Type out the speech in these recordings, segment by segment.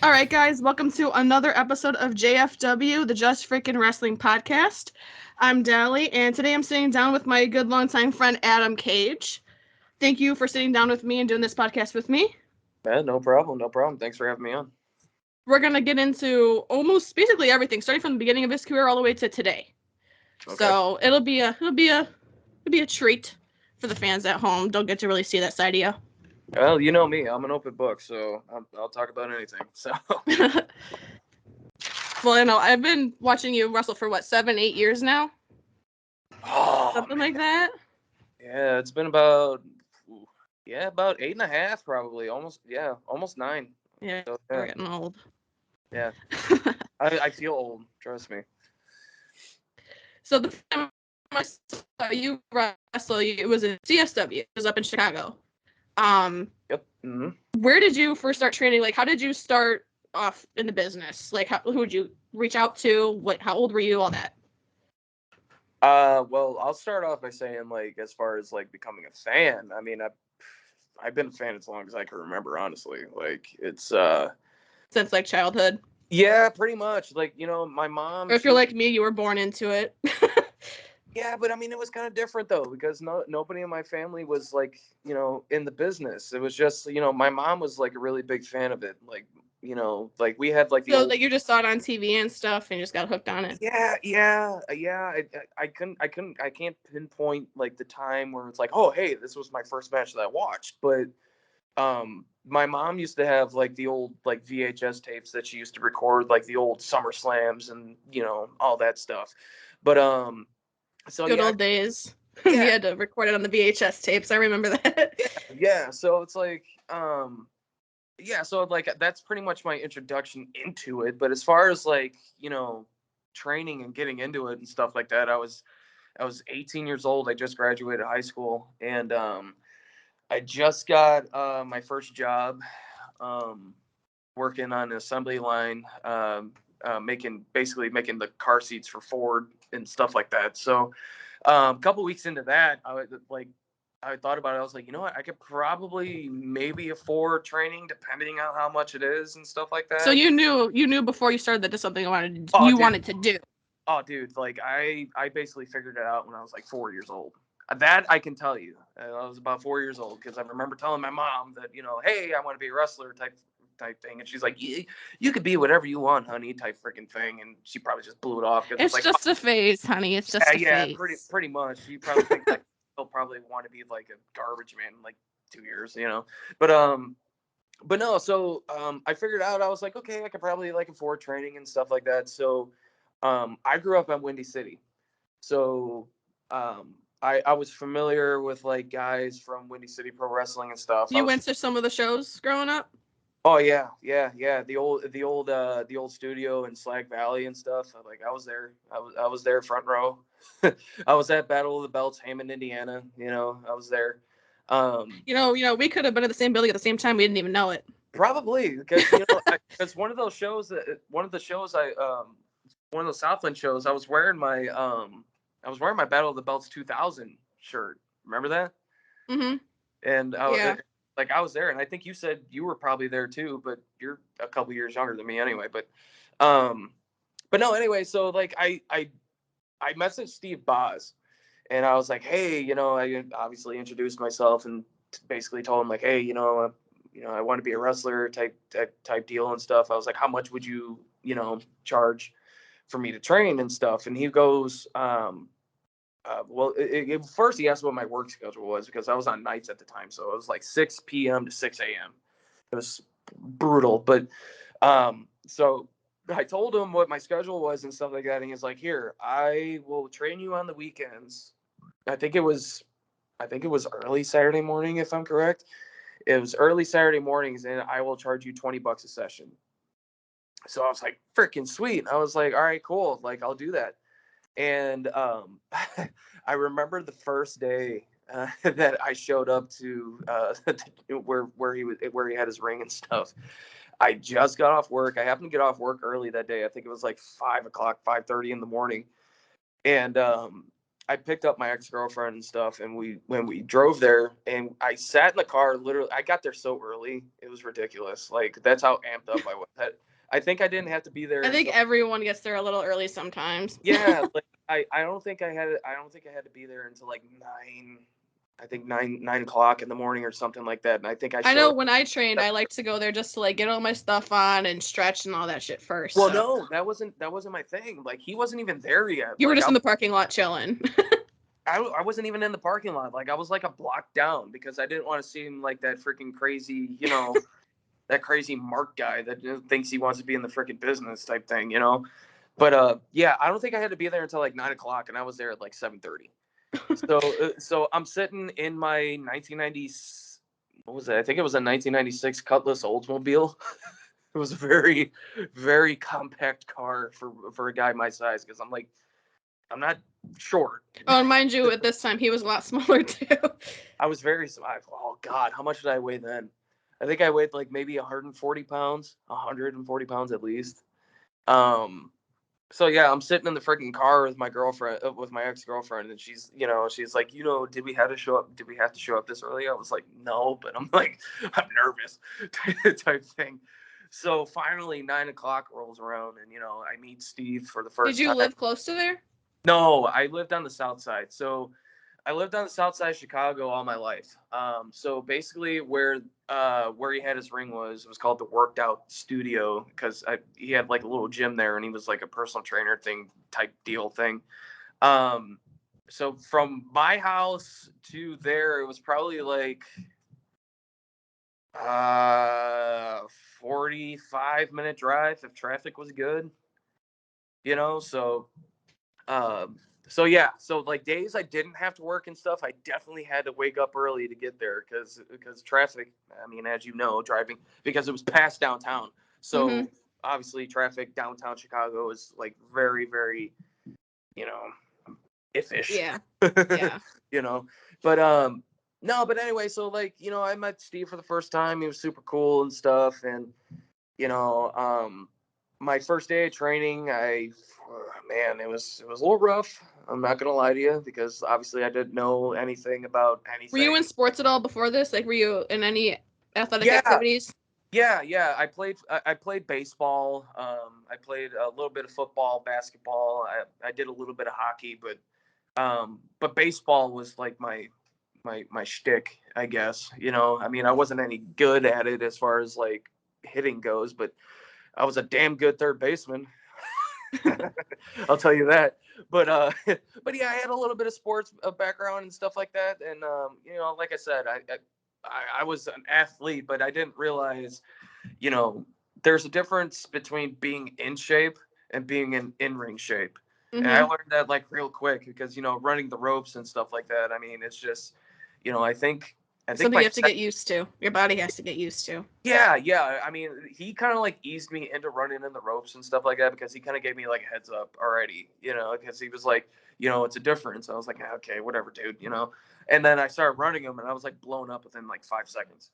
All right, guys, welcome to another episode of JFW, the Just Freakin Wrestling Podcast. I'm Dally, and today I'm sitting down with my good longtime friend, Adam Kage. Thank you for sitting down with me and doing this podcast with me. Yeah, no problem. Thanks for having me on. We're going to get into almost basically everything, starting from the beginning of his career all the way to today. Okay. So it'll be a treat for the fans at home. Don't get to really see that side of you. Well, you know me. I'm an open book, so I'll talk about anything. So. Well, you know, I've been watching you wrestle for, 7-8 years now? Oh, something like that? Yeah, it's been about 8.5 probably. Almost 9. Yeah, so, we're getting old. Yeah. I feel old, trust me. So the time I saw you wrestle, it was in CSW. It was up in Chicago. Yep. Mm-hmm. Where did you first start training? Like, how did you start off in the business? Like, who would you reach out to? How old were you? All that. Well, I'll start off by saying, like, as far as like becoming a fan, I mean, I've been a fan as long as I can remember, honestly. Like, it's since like childhood. Yeah, pretty much. Like, you know, my mom. Or if you're like me, you were born into it. Yeah, but I mean, it was kind of different though, because nobody in my family was like, you know, in the business. It was just, you know, my mom was like a really big fan of it. Like, you know, like we had like the like you just saw it on TV and stuff and just got hooked on it. Yeah. I can't pinpoint like the time where it's like, oh, hey, this was my first match that I watched. But my mom used to have like the old like VHS tapes that she used to record, like the old SummerSlams and, you know, all that stuff. But so good old days. Yeah. We had to record it on the VHS tapes. I remember that. Yeah. So it's like, so like that's pretty much my introduction into it. But as far as like, you know, training and getting into it and stuff like that, I was 18 years old. I just graduated high school, and I just got my first job working on an assembly line, making the car seats for Ford and stuff like that. So a couple weeks into that, I thought about it. I was like, you know what? I could probably maybe afford training depending on how much it is and stuff like that. So you knew before you started that this is something wanted to do. Oh, dude, like I basically figured it out when I was like 4 years old. That I can tell you. I was about 4 years old because I remember telling my mom that, you know, hey, I want to be a wrestler type thing, and she's like, you could be whatever you want, honey, type freaking thing, and she probably just blew it off. It's like, just a phase, honey. It's just a phase. Pretty much. You probably think that he'll probably want to be like a garbage man in like 2 years, you know. But no. So I figured out, I was like, okay, I could probably like afford training and stuff like that. So I grew up in Windy City, so I was familiar with like guys from Windy City Pro Wrestling and stuff. You went to some of the shows growing up? Oh yeah. The old studio in Slag Valley and stuff. Like I was there. I was there front row. I was at Battle of the Belts, Hammond, Indiana. You know, I was there. You know, we could have been at the same building at the same time. We didn't even know it. Probably because, you know, it's one of those shows one of those Southland shows. I was wearing my Battle of the Belts 2000 shirt. Remember that? Mm-hmm. And I was there, and I think you said you were probably there too, but you're a couple years younger than me anyway. But no, anyway. So like I messaged Steve Boz, and I was like, hey, you know, I obviously introduced myself and basically told him like, hey, you know, I want to be a wrestler type deal and stuff. I was like, how much would you, you know, charge for me to train and stuff? And he goes, first he asked what my work schedule was, because I was on nights at the time. So it was like 6 p.m. to 6 a.m. It was brutal. But so I told him what my schedule was and stuff like that. And he's like, here, I will train you on the weekends. I think it was early Saturday morning, if I'm correct. It was early Saturday mornings, and I will charge you $20 a session. So I was like, freaking sweet. I was like, all right, cool. Like, I'll do that. And I remember the first day that I showed up to where he had his ring and stuff. I just got off work. I happened to get off work early that day. I think it was like 5 o'clock, 5:30 in the morning. And I picked up my ex-girlfriend and stuff, and when we drove there, and I sat in the car, literally, I got there so early, it was ridiculous. Like, that's how amped up I was. I think I didn't have to be there I think until, everyone gets there a little early sometimes. yeah, like I don't think I don't think I had to be there until like 9 o'clock in the morning or something like that. And I think I I showed know up. when I trained, I like to go there just to like get all my stuff on and stretch and all that shit first. Well, So no, that wasn't my thing. Like, he wasn't even there yet. you were Like, just in the parking lot chilling. I wasn't even in the parking lot. Like, I was like a block down because I didn't want to seem like that freaking crazy, that crazy Mark guy that thinks he wants to be in the freaking business type thing, But yeah, I don't think I had to be there until like 9 o'clock, and I was there at like 7:30. So I'm sitting in my 1990, what was it? I think it was a 1996 Cutlass Oldsmobile. It was a very, very compact car for a guy my size, because I'm not short. Oh, and mind you, at this time he was a lot smaller too. I was very, oh God, how much did I weigh then? I think I weighed like maybe 140 pounds, 140 pounds at least. So yeah, I'm sitting in the freaking car with my girlfriend, with my ex-girlfriend, and she's like, did we have to show up? Did we have to show up this early? I was like, no, but I'm like, I'm nervous, type thing. So finally, 9 o'clock rolls around, and I meet Steve for the Did first you time. live close to there? No, I lived on the south side. So I lived on the south side of Chicago all my life. So basically, where he had his ring was called the Worked Out Studio, because he had like a little gym there, and he was like a personal trainer type deal thing. So from my house to there, it was probably like 45-minute drive if traffic was good. So so yeah, so like days I didn't have to work and stuff, I definitely had to wake up early to get there because traffic. I mean, as you know, driving, because it was past downtown. So obviously, traffic downtown Chicago is like very, very, you know, iffish. Yeah. Yeah. But no, but anyway, so like I met Steve for the first time. He was super cool and stuff, and my first day of training, man, it was a little rough. I'm not gonna lie to you, because obviously I didn't know anything about Were you in anything. sports at all before this? Like, were you in any athletic Yeah, activities? yeah. I played baseball. I played a little bit of football, basketball. I did a little bit of hockey, but baseball was like my shtick, I guess. I mean, I wasn't any good at it as far as like hitting goes, but I was a damn good third baseman. I'll tell you that. But but yeah, I had a little bit of sports background and stuff like that. And like I said, I was an athlete, but I didn't realize, there's a difference between being in shape and being in ring shape. And I learned that like real quick, because running the ropes and stuff like that. I mean, it's just, I think Something my you have to get used to. Your body has to get used to. yeah. I mean, he kind of like eased me into running in the ropes and stuff like that, because he kind of gave me like a heads up already, because he was like, it's a difference. I was like, okay, whatever, dude. And then I started running him, and I was like blown up within like 5 seconds.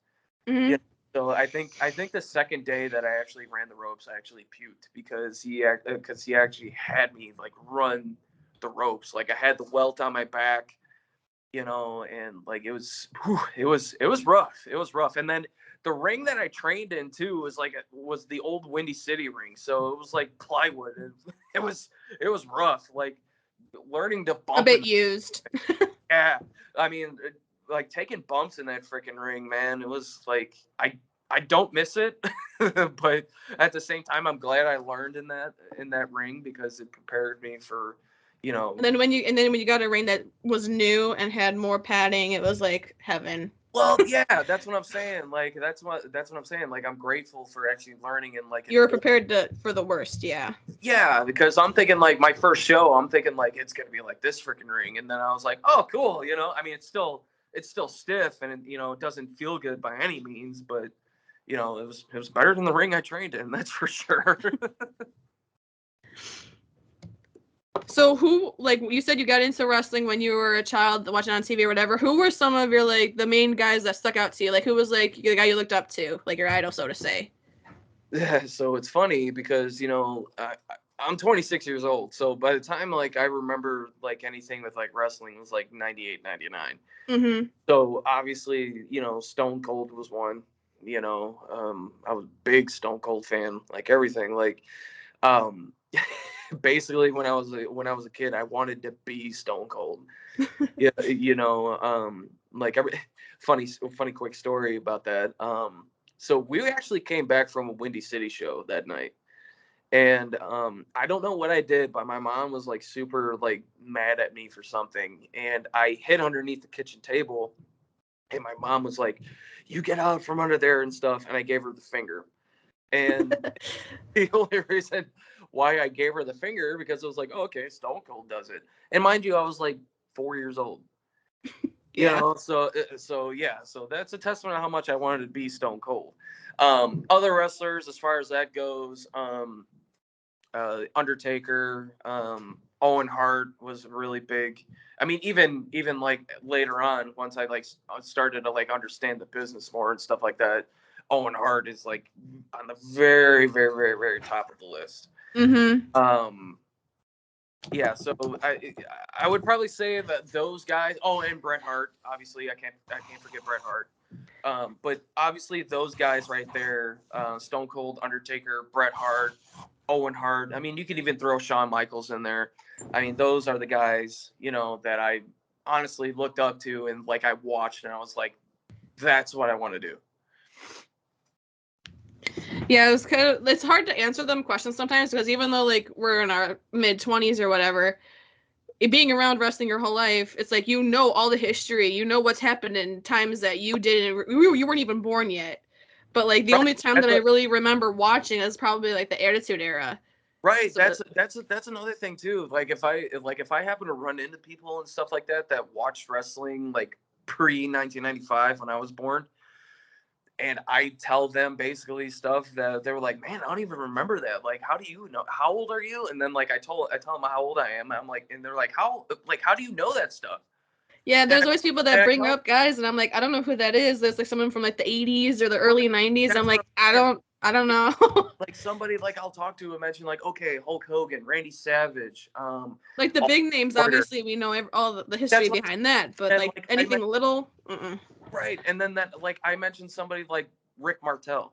Yeah. So I think the second day that I actually ran the ropes, I actually puked, because he actually had me like run the ropes. Like, I had the welt on my back, and like it was rough. It was rough. And then the ring that I trained in too was the old Windy City ring. So it was like plywood. It was rough. Like, learning to A bump bit used. yeah. I mean, like taking bumps in that freaking ring, man. It was like I don't miss it, but at the same time, I'm glad I learned in that ring, because it prepared me for, And then when you got a ring that was new and had more padding, it was like heaven. Well, yeah, that's what I'm saying. Like, that's what I'm saying. Like, I'm grateful for actually learning in like an You were old, prepared for the worst, yeah. yeah, because I'm thinking like my first show, I'm thinking like it's gonna be like this freaking ring, and then I was like, oh, cool. I mean, it's still stiff, and it doesn't feel good by any means, but it was better than the ring I trained in, that's for sure. So who, like you said, you got into wrestling when you were a child, watching on TV or whatever. Who were some of your like the main guys that stuck out to you? Like, who was like the guy you looked up to, like your idol, so to say? Yeah, so it's funny because I'm 26 years old. So by the time like I remember like anything with like wrestling was like 98, 99. Mm-hmm. So obviously, Stone Cold was one. I was a big Stone Cold fan, like everything. Like, um, basically when I was a kid, I wanted to be Stone Cold. Yeah, like every funny quick story about that. So we actually came back from a Windy City show that night. And I don't know what I did, but my mom was like super like mad at me for something, and I hid underneath the kitchen table, and my mom was like, "You get out from under there and stuff," and I gave her the finger. And the only reason why I gave her the finger because it was like, oh, okay, Stone Cold does it, and mind you, I was like 4 years old. Yeah. So that's a testament of how much I wanted to be Stone Cold. Other wrestlers, as far as that goes, Undertaker, Owen Hart was really big. I mean, even like later on, once I like started to like understand the business more and stuff like that, Owen Hart is like on the very, very, very, very top of the list. Mm-hmm. Yeah, so I would probably say that those guys. Oh, and Bret Hart, obviously, I can't forget Bret Hart. But obviously, those guys right there, Stone Cold, Undertaker, Bret Hart, Owen Hart. I mean, you could even throw Shawn Michaels in there. I mean, those are the guys, that I honestly looked up to and like I watched and I was like, that's what I want to do. Yeah, it's hard to answer them questions sometimes because even though like we're in our mid-20s or whatever, being around wrestling your whole life, it's like all the history, what's happened in times that you didn't, you weren't even born yet. But like the Right. only time that I really remember watching is probably like the Attitude Era. Right. So, That's another thing too. Like if I happen to run into people and stuff like that watched wrestling like pre 1995 when I was born, and I tell them basically stuff that they were like, man, I don't even remember that. Like, how do you know? How old are you? And then like I tell them how old I am. I'm like, and they're like, how do you know that stuff? yeah, And there's always people that bring up guys, and I'm like, I don't know who that is. There's like someone from like the 80s or the early 90s. I'm like, I don't know. Like somebody like I'll talk to and mention like, okay, Hulk Hogan, Randy Savage, Like the big names, obviously we know all the history behind that, but like anything little, right. And then that like I mentioned somebody like Rick Martel,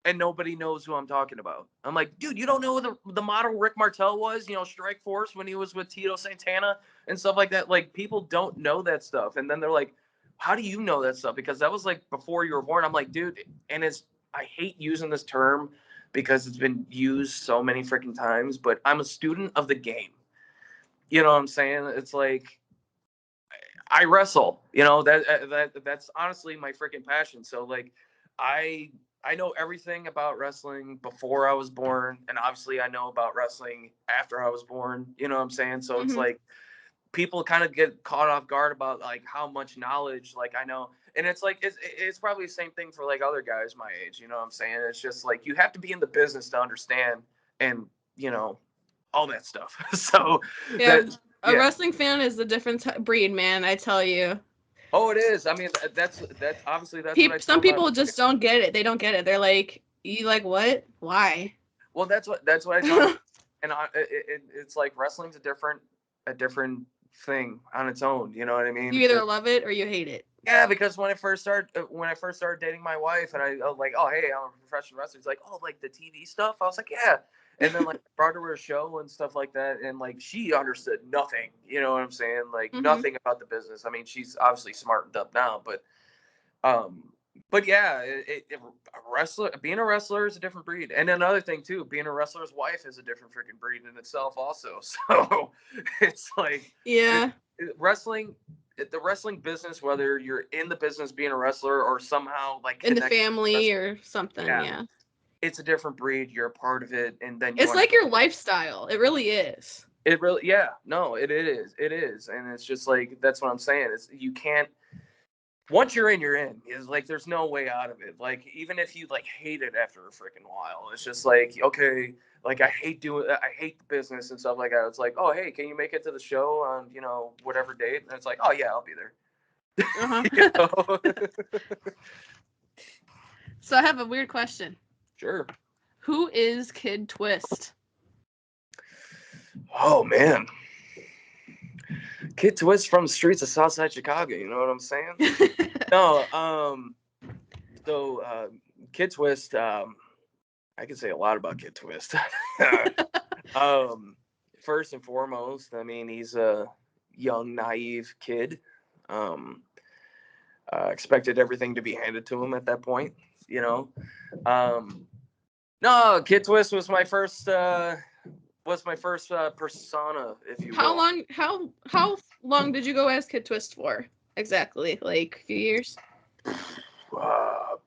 and nobody knows who I'm talking about. I'm like, dude, you don't know who the model Rick Martel was? Strike Force when he was with Tito Santana and stuff like that. Like people don't know that stuff, and then they're like, how do you know that stuff? Because that was like before you were born. I'm like, dude, and I hate using this term because it's been used so many freaking times, but I'm a student of the game. You know what I'm saying? It's like I wrestle. That's honestly my freaking passion. So like I I know everything about wrestling before I was born, and obviously I know about wrestling after I was born. You know what I'm saying? So it's like people kind of get caught off guard about like how much knowledge like I know, and it's like it's probably the same thing for like other guys my age. You know what I'm saying? It's just like you have to be in the business to understand, and all that stuff. So yeah, a wrestling fan is a different breed, man. I tell you. Oh, it is. I mean, that's obviously that's what I Some tell my. people just don't get it. They don't get it. They're like, you like what? Why? Well, that's what I tell them, and it's like wrestling's a different thing on its own. You know what I mean? You either love it or you hate it. Yeah, because when I first started dating my wife, and I was like, oh hey, I'm a professional wrestler. He's like, oh, like the TV stuff. I was like, yeah. And then like I brought her to a show and stuff like that, and like she understood nothing. You know what I'm saying? Like nothing about the business. I mean, she's obviously smartened up now, um, but yeah, being a wrestler is a different breed. And another thing too, being a wrestler's wife is a different freaking breed in itself also. So it's like, yeah, wrestling, the wrestling business, whether you're in the business being a wrestler or somehow like in the connected to family wrestling, or something. Yeah, it's a different breed. You're a part of it, and then you it's like your lifestyle. It really is. It really, yeah, no, it is, and it's just like that's what I'm saying. It's you can't. Once you're in, you're in. Is like there's no way out of it. Like even if you like hate it after a freaking while, it's just like okay, like I hate the business and stuff like that. It's like, oh hey, can you make it to the show on whatever date? And it's like, oh yeah, I'll be there. So I have a weird question. Sure. Who is Kid Twist? Oh man, Kid Twist from the streets of Southside Chicago. You know what I'm saying? No, so Kid Twist. I can say a lot about Kid Twist. First and foremost, I mean, he's a young, naive kid. Expected everything to be handed to him at that point, you know. No, Kid Twist was my first persona, if you will. How long did you go as Kid Twist for? Exactly, like a few years?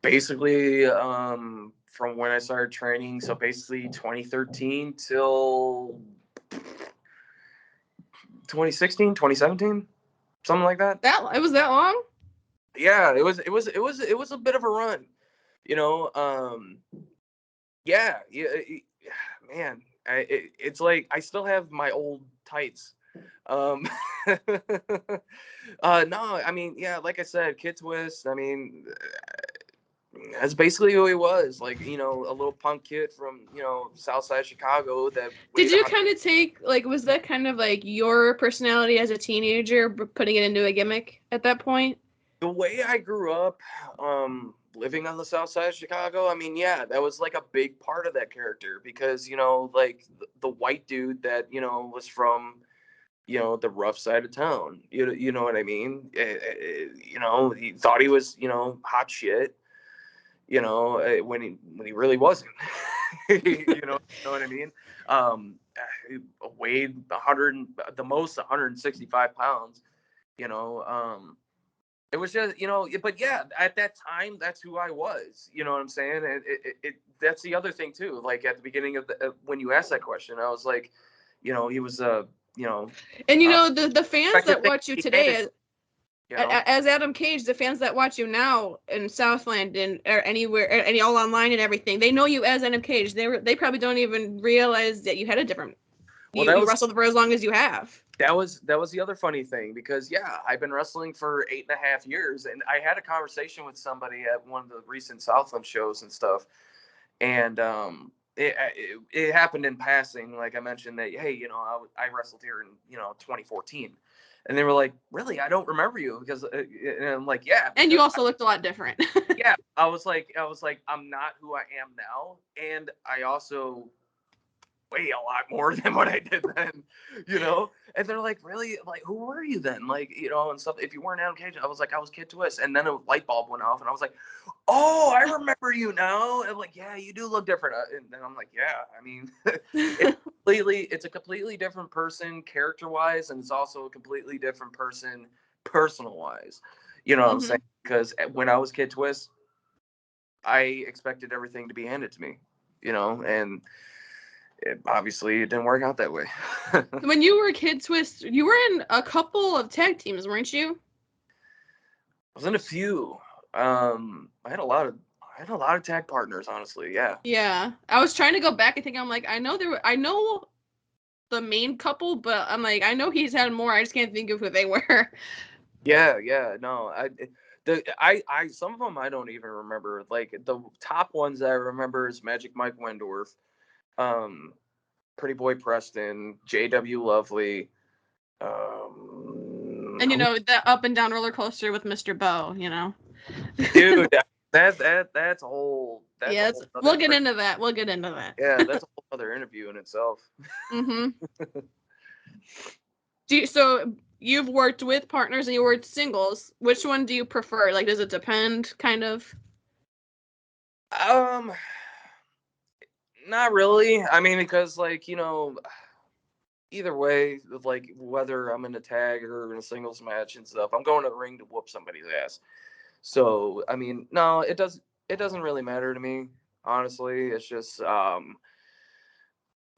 Basically, from when I started training, so basically 2013 till 2016, 2017, something like that. It was that long? Yeah, it was a bit of a run, you know. Yeah, man, it's like I still have my old tights. No, I mean, yeah, like I said, Kid Twist. I mean, that's basically who he was. Like, you know, a little punk kid from, you know, Southside Chicago that. Did you kind of take, like, was that kind of like your personality as a teenager, putting it into a gimmick at that point? The way I grew up, living on the South Side of Chicago, I mean, yeah, that was like a big part of that character because, you know, like the white dude that, you know, was from, you know, the rough side of town. You know what I mean? You know, he thought he was, you know, hot shit. You know, when he really wasn't. you know what I mean? Weighed 100, the most 165 pounds. You know, it was just, you know, but yeah, at that time, that's who I was. You know what I'm saying? That's the other thing too. Like at the beginning of when you asked that question, I was like, you know, he was you know, and you know the fans that watch you today, you know? as Adam Kage, the fans that watch you now in Southland and or anywhere, and all online and everything, they know you as Adam Kage. They probably don't even realize that you had a different. Well, you wrestled for as long as you have. That was the other funny thing because yeah, I've been wrestling for 8.5 years, and I had a conversation with somebody at one of the recent Southland shows and stuff, and it happened in passing, like I mentioned that, hey, you know, I wrestled here in, you know, 2014, and they were like, really, I don't remember you because, and I'm like, yeah, and you also looked a lot different. Yeah, I was like, I'm not who I am now, and I also weigh a lot more than what I did then, you know? And they're like, really? Like, who were you then? Like, you know, and stuff. If you weren't Adam Cage, I was like, I was Kid Twist. And then a light bulb went off, and I was like, oh, I remember you now. And I'm like, yeah, you do look different. And then I'm like, yeah, I mean, it's a completely different person character-wise, and it's also a completely different person personal-wise. You know what I'm saying? Because when I was Kid Twist, I expected everything to be handed to me, you know, and obviously it didn't work out that way. When you were Kid Twist, you were in a couple of tag teams, weren't you? I was in a few. I had a lot of tag partners, honestly. Yeah. Yeah, I was trying to go back and think. I'm like, I know the main couple, but I'm like, I know he's had more. I just can't think of who they were. Yeah, no, I some of them I don't even remember. Like the top ones that I remember is Magic Mike Wendorf, Pretty Boy Preston, JW Lovely, And you know, the up and down roller coaster with Mr. Bo, you know. dude, that's a whole. Yeah, we'll get into that. We'll get into that. Yeah, that's a whole other interview in itself. So you've worked with partners and you worked singles. Which one do you prefer? Like, does it depend, kind of? Not really. I mean, because like, you know, either way, like whether I'm in a tag or in a singles match and stuff, I'm going to the ring to whoop somebody's ass. So, I mean, no, it doesn't really matter to me, honestly. It's just yeah,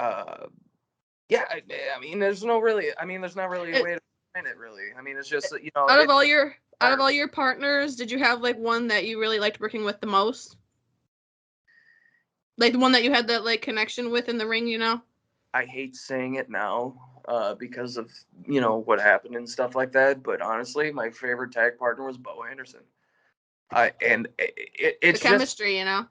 I mean, there's not really a way to explain it, really. I mean, it's just, you know, out of all your partners, did you have like one that you really liked working with the most? Like the one that you had that like connection with in the ring, you know? I hate saying it now, because of, you know, what happened and stuff like that. But honestly, my favorite tag partner was Bo Anderson. It's the chemistry, you know.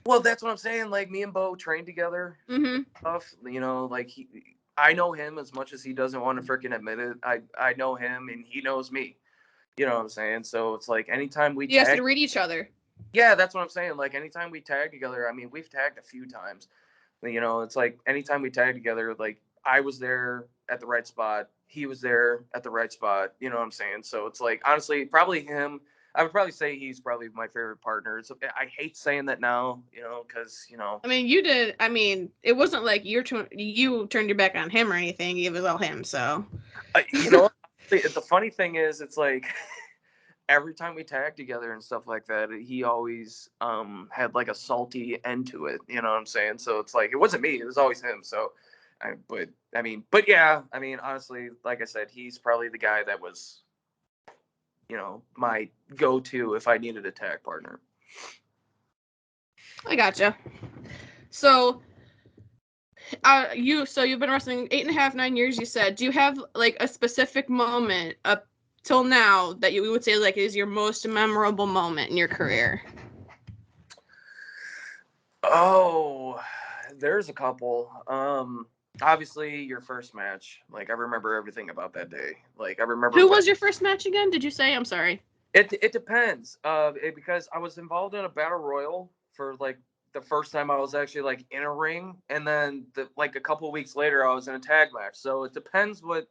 Well, that's what I'm saying. Like me and Bo trained together. Mm-hmm. Stuff, you know, like I know him as much as he doesn't want to freaking admit it. I know him and he knows me. You know what I'm saying? So it's like anytime we You guys tag, can read each other. yeah, that's what I'm saying. Like anytime we tag together, I mean, we've tagged a few times. You know, it's like anytime we tag together, like I was there at the right spot, he was there at the right spot. You know what I'm saying? So it's like honestly, probably him. I would probably say he's probably my favorite partner. It's, I hate saying that now, you know, because you know. I mean, you did. I mean, it wasn't like you turned your back on him or anything. It was all him. So, You know, the funny thing is, it's like every time we tag together and stuff like that, he always had like a salty end to it. You know what I'm saying? So it's like it wasn't me; it was always him. So, but yeah, I mean, honestly, like I said, he's probably the guy that was, you know, my go-to if I needed a tag partner. I gotcha. So, you've been wrestling 8.5, 9 years. You said. Do you have like a specific moment up till now that you would say like is your most memorable moment in your career? Oh, there's a couple. Obviously your first match. Like I remember everything about that day. Like I remember Who when was your first match again? Did you say? I'm sorry. it depends. Because I was involved in a battle royal for like the first time I was actually like in a ring, and then like a couple of weeks later I was in a tag match. So it depends what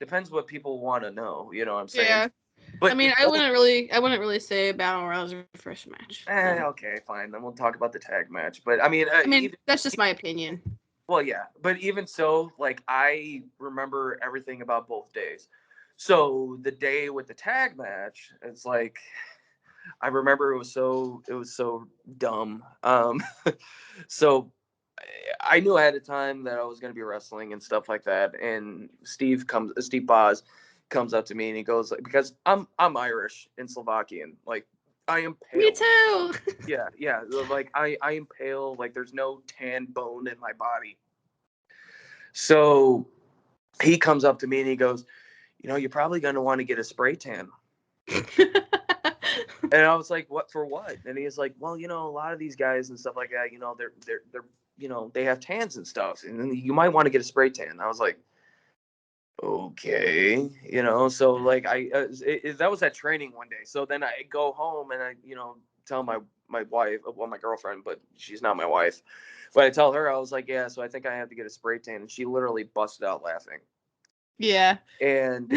depends what people want to know. You know what I'm saying? Yeah. I But mean, I both, wouldn't really say Battle Royale was your first match. okay, fine. Then we'll talk about the tag match. But I mean, I mean, that's just my opinion. well, yeah, but even so, like I remember everything about both days. So the day with the tag match, it's like I remember it was so dumb. So I knew ahead of time that I was going to be wrestling and stuff like that. And Steve Boz comes up to me and he goes like, because I'm Irish and Slovakian, like I am Me pale. too. Yeah, like I am pale. Like there's no tan bone in my body. So he comes up to me and he goes, you're probably going to want to get a spray tan. And I was like, what for what? And he's like, well, a lot of these guys and stuff like that, they're they have tans and stuff, and then you might want to get a spray tan. I was like, okay, so like that was at training one day. So then I go home and I, tell my wife, well, my girlfriend, but she's not my wife. But I tell her, I was like, yeah, so I think I have to get a spray tan, and she literally busted out laughing. Yeah. And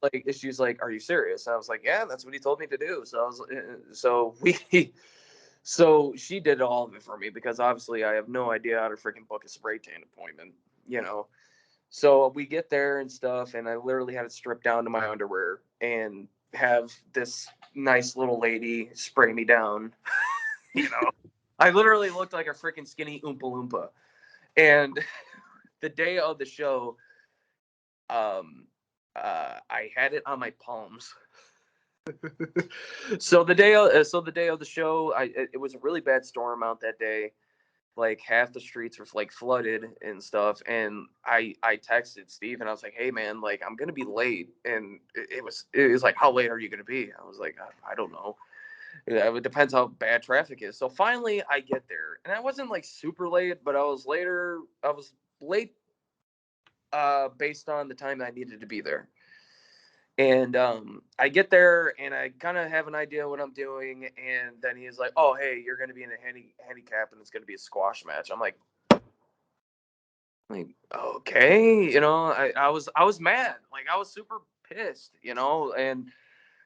like she's like, "Are you serious?" And I was like, "Yeah, that's what he told me to do." So I was, so she did all of it for me because obviously I have no idea how to freaking book a spray tan appointment, you know. So we get there and stuff, and I literally had to strip down to my underwear and have this nice little lady spray me down. I literally looked like a freaking skinny Oompa Loompa. And the day of the show, um, I had it on my palms. So the day of the show, it was a really bad storm out that day. Like half the streets were like flooded and stuff. And I texted Steve and I was like, "Hey man, like I'm gonna be late." And it was like, "How late are you gonna be?" I was like, "I don't know. It depends how bad traffic is." So finally, I get there, and I wasn't like super late, but I was later. I was late, based on the time I needed to be there. And I get there and I kind of have an idea what I'm doing. And then he's like, "Oh, hey, you're going to be in a handicap and it's going to be a squash match." I'm like, okay, I was mad. Like I was super pissed, and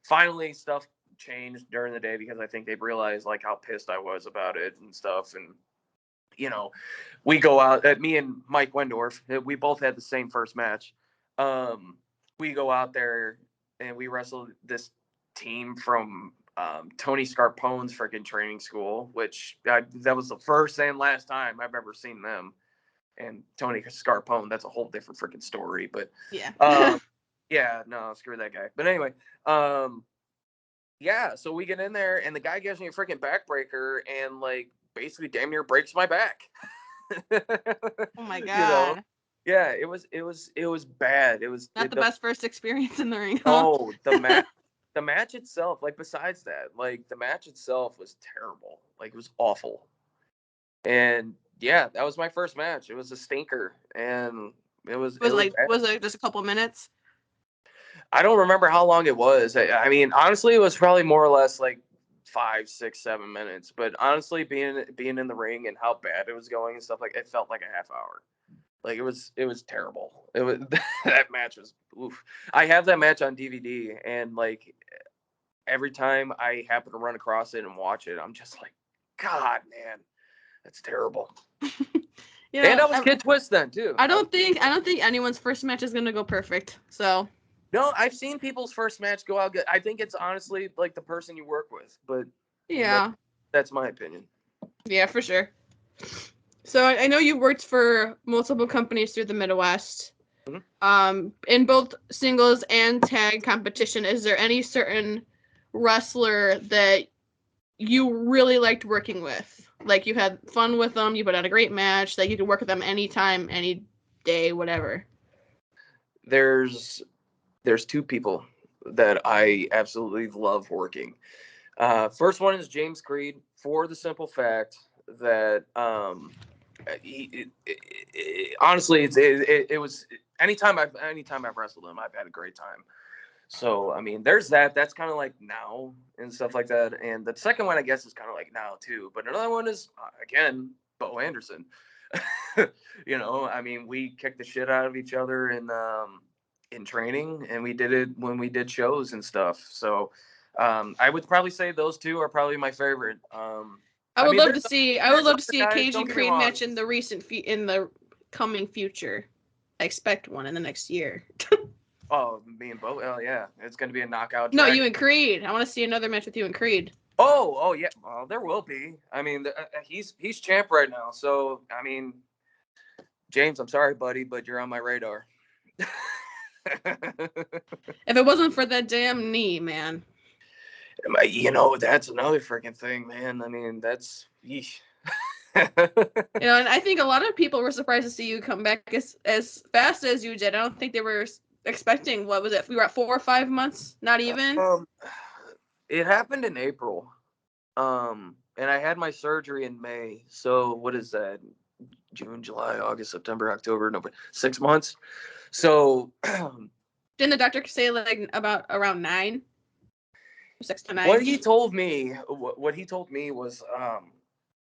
finally stuff changed during the day because I think they realized like how pissed I was about it and stuff. And, you know, we go out me and Mike Wendorf, we both had the same first match. We go out there and we wrestled this team from Tony Scarpone's freaking training school, which that was the first and last time I've ever seen them. And Tony Scarpone, that's a whole different freaking story. But Yeah. yeah, no, screw that guy. But anyway, yeah, so we get in there and the guy gives me a freaking backbreaker and like basically damn near breaks my back. Oh my you know, god. yeah, it was bad. It was Not the best first experience in the ring, huh? oh the match itself. Like besides that, like the match itself was terrible. Like it was awful. And yeah, that was my first match. It was a stinker, and Was it just a couple minutes? I don't remember how long it was. I mean, honestly, it was probably more or less like 5, 6, 7 minutes. But honestly, being in the ring and how bad it was going and stuff, like, it felt like a half hour. Like, it was terrible. It was that match was oof. I have that match on DVD, and like every time I happen to run across it and watch it, I'm just like, God, man, that's terrible. And I was Kid Twist then too. I don't think anyone's first match is gonna go perfect. So no, I've seen people's first match go out good. I think it's honestly like the person you work with, but yeah, that's my opinion. Yeah, for sure. So I know you worked for multiple companies through the Midwest. Mm-hmm. In both singles and tag competition, is there any certain wrestler that you really liked working with? Like you had fun with them, you put on a great match, that you could work with them anytime, any day, whatever. There's two people that I absolutely love working. First one is James Creed, for the simple fact that honestly, it was anytime I've wrestled him, I've had a great time. So I mean, there's that. That's kind of like now and stuff like that. And the second one, I guess, is kind of like now too. But another one is again Bo Anderson. I mean, we kicked the shit out of each other in training, and we did it when we did shows and stuff. So I would probably say those two are probably my favorite. I would love to see a guys, Cage and Creed match in the coming future. I expect one in the next year. Oh, me and Bo. Oh yeah, it's gonna be a knockout. No, you and Creed. I want to see another match with you and Creed. Oh yeah. Well, there will be. I mean, he's champ right now. So I mean, James, I'm sorry, buddy, but you're on my radar. If it wasn't for that damn knee, man. That's another freaking thing, man. I mean, that's. And I think a lot of people were surprised to see you come back as fast as you did. I don't think they were expecting, what was it? We were at 4 or 5 months, not even. It happened in April, and I had my surgery in May. So what is that? June, July, August, September, October, November, 6 months. So didn't the doctor say like about around 9, 6 to 9? What he told me was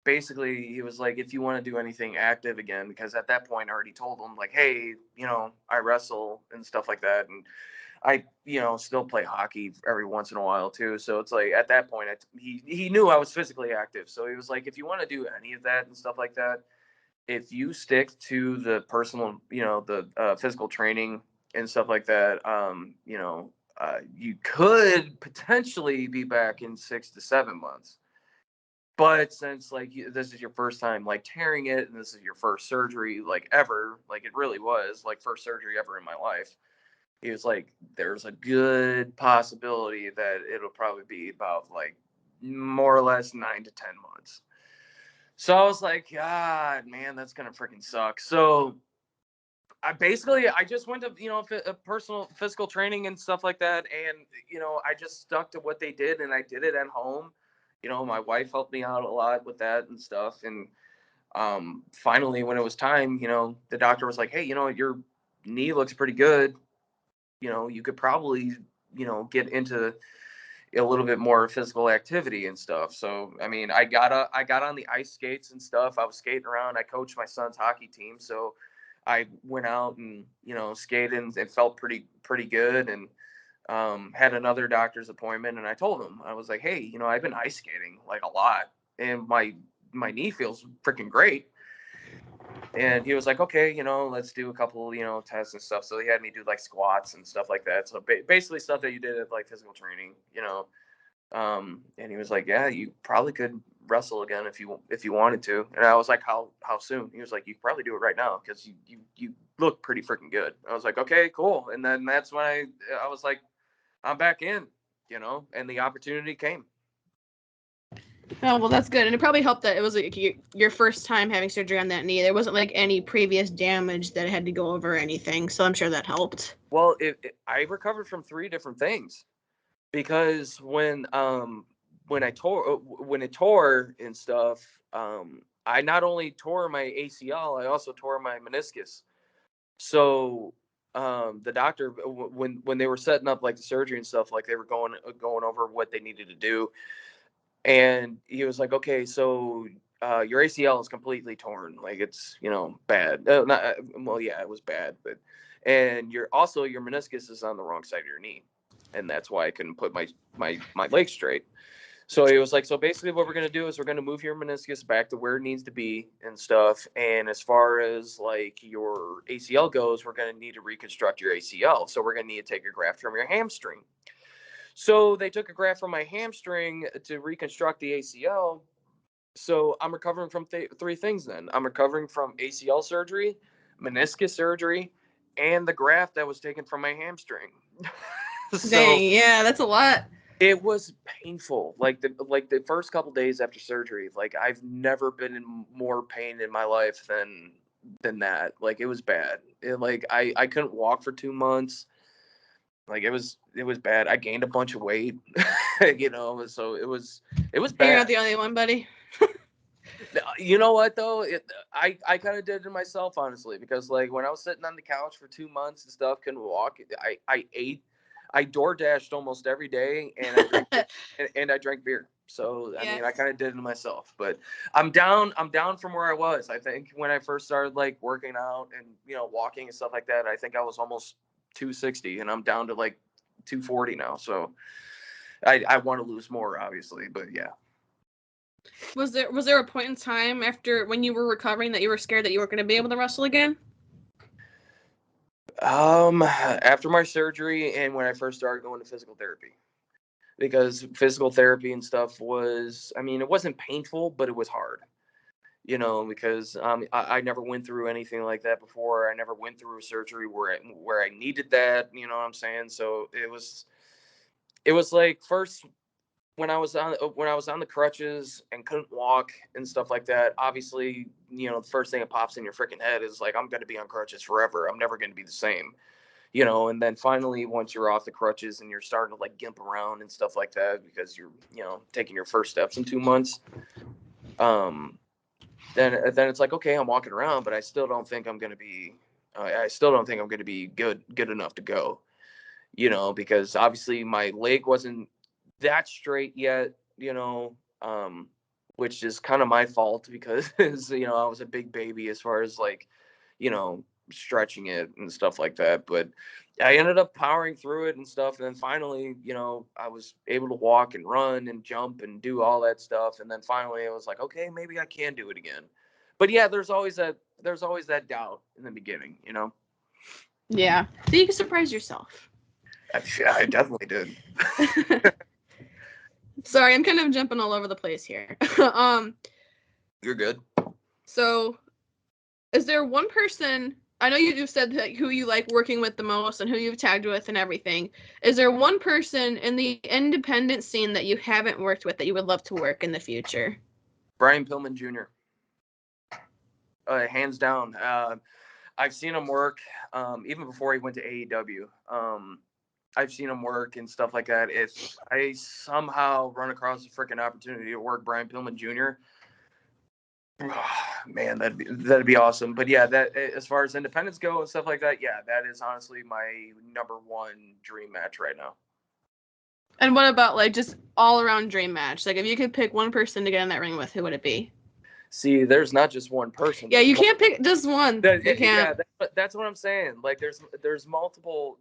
basically he was like, if you want to do anything active again, because at that point I already told him like, hey, I wrestle and stuff like that, and I still play hockey every once in a while too. So it's like at that point he knew I was physically active, so he was like, if you want to do any of that and stuff like that, if you stick to the personal, the physical training and stuff like that, you could potentially be back in 6 to 7 months. But since like this is your first time like tearing it, and this is your first surgery like ever, like it really was like first surgery ever in my life, he was like, there's a good possibility that it'll probably be about like more or less 9 to 10 months. So I was like, God, man, that's gonna freaking suck. So I just went to personal physical training and stuff like that, and I just stuck to what they did, and I did it at home. My wife helped me out a lot with that and stuff, and finally, when it was time, the doctor was like, hey, your knee looks pretty good. You could probably get into a little bit more physical activity and stuff. So I mean, I got on the ice skates and stuff. I was skating around. I coached my son's hockey team, so I went out and skated, and it felt pretty good. And had another doctor's appointment, and I told him, I was like, hey, I've been ice skating like a lot, and my knee feels freaking great. And he was like, okay, let's do a couple, tests and stuff. So he had me do like squats and stuff like that. So basically stuff that you did at like physical training, and he was like, yeah, you probably could wrestle again if you wanted to. And I was like, how soon? He was like, you could probably do it right now, because you look pretty freaking good. I was like, okay, cool. And then that's when I was like, I'm back in, and the opportunity came. Oh, well, that's good. And it probably helped that it was like your first time having surgery on that knee. There wasn't like any previous damage that had to go over or anything. So I'm sure that helped. Well, I recovered from 3 different things, because when it tore and stuff, I not only tore my ACL, I also tore my meniscus. So the doctor, when they were setting up like the surgery and stuff, like they were going over what they needed to do, and he was like, okay, so your ACL is completely torn, like it's bad. Well, yeah, it was bad, but and your meniscus is on the wrong side of your knee, and that's why I couldn't put my leg straight. So he was like, so basically what we're going to do is we're going to move your meniscus back to where it needs to be and stuff. And as far as like your ACL goes, we're going to need to reconstruct your ACL. So we're going to need to take a graft from your hamstring. So they took a graft from my hamstring to reconstruct the ACL. So I'm recovering from three things then. I'm recovering from ACL surgery, meniscus surgery, and the graft that was taken from my hamstring. So Dang, yeah, that's a lot. it was painful. Like the first couple days after surgery, like I've never been in more pain in my life than that. Like it was bad. Like I couldn't walk for 2 months. Like it was bad. I gained a bunch of weight, so it was You're bad. not the only one, buddy. You know what though? I kind of did it myself, honestly, because like when I was sitting on the couch for 2 months and stuff, couldn't walk. I ate, I door dashed almost every day, and I drank and I drank beer. So I Yes. mean, I kind of did it myself. But I'm down from where I was. I think when I first started like working out and walking and stuff like that, I think I was almost 260, and I'm down to like 240 now. So I want to lose more, obviously, but yeah. Was there a point in time after when you were recovering that you were scared that you weren't going to be able to wrestle again? After my surgery and when I first started going to physical therapy, because physical therapy and stuff was, I mean, it wasn't painful, but it was hard, because I never went through anything like that before. I never went through a surgery where I needed that, you know what I'm saying? So it was like first when I was on the crutches and couldn't walk and stuff like that. Obviously, the first thing that pops in your freaking head is like, I'm going to be on crutches forever. I'm never going to be the same. And then finally, once you're off the crutches and you're starting to like gimp around and stuff like that, because you're, taking your first steps in 2 months, then it's like, okay, I'm walking around, but I still don't think I'm going to be, good enough to go, because obviously my leg wasn't that straight yet, which is kind of my fault because, I was a big baby as far as like, you know, stretching it and stuff like that. But I ended up powering through it and stuff. And then finally, I was able to walk and run and jump and do all that stuff. And then finally I was like, okay, maybe I can do it again. But yeah, there's always that doubt in the beginning, Yeah. So you can surprise yourself. I definitely did. Sorry, I'm kind of jumping all over the place here. You're good. So is there one person, I know you said that who you like working with the most and who you've tagged with and everything. Is there one person in the independent scene that you haven't worked with that you would love to work in the future? Brian Pillman Jr. Hands down. I've seen him work even before he went to AEW. I've seen him work and stuff like that. If I somehow run across a freaking opportunity to work Brian Pillman Jr., man, that'd be awesome. But yeah, that as far as independents go and stuff like that, yeah, that is honestly my number one dream match right now. And what about like just all around dream match? Like if you could pick one person to get in that ring with, who would it be? See, there's not just one person. Yeah, you can't pick just one. You can't. Yeah, that's what I'm saying. Like there's multiple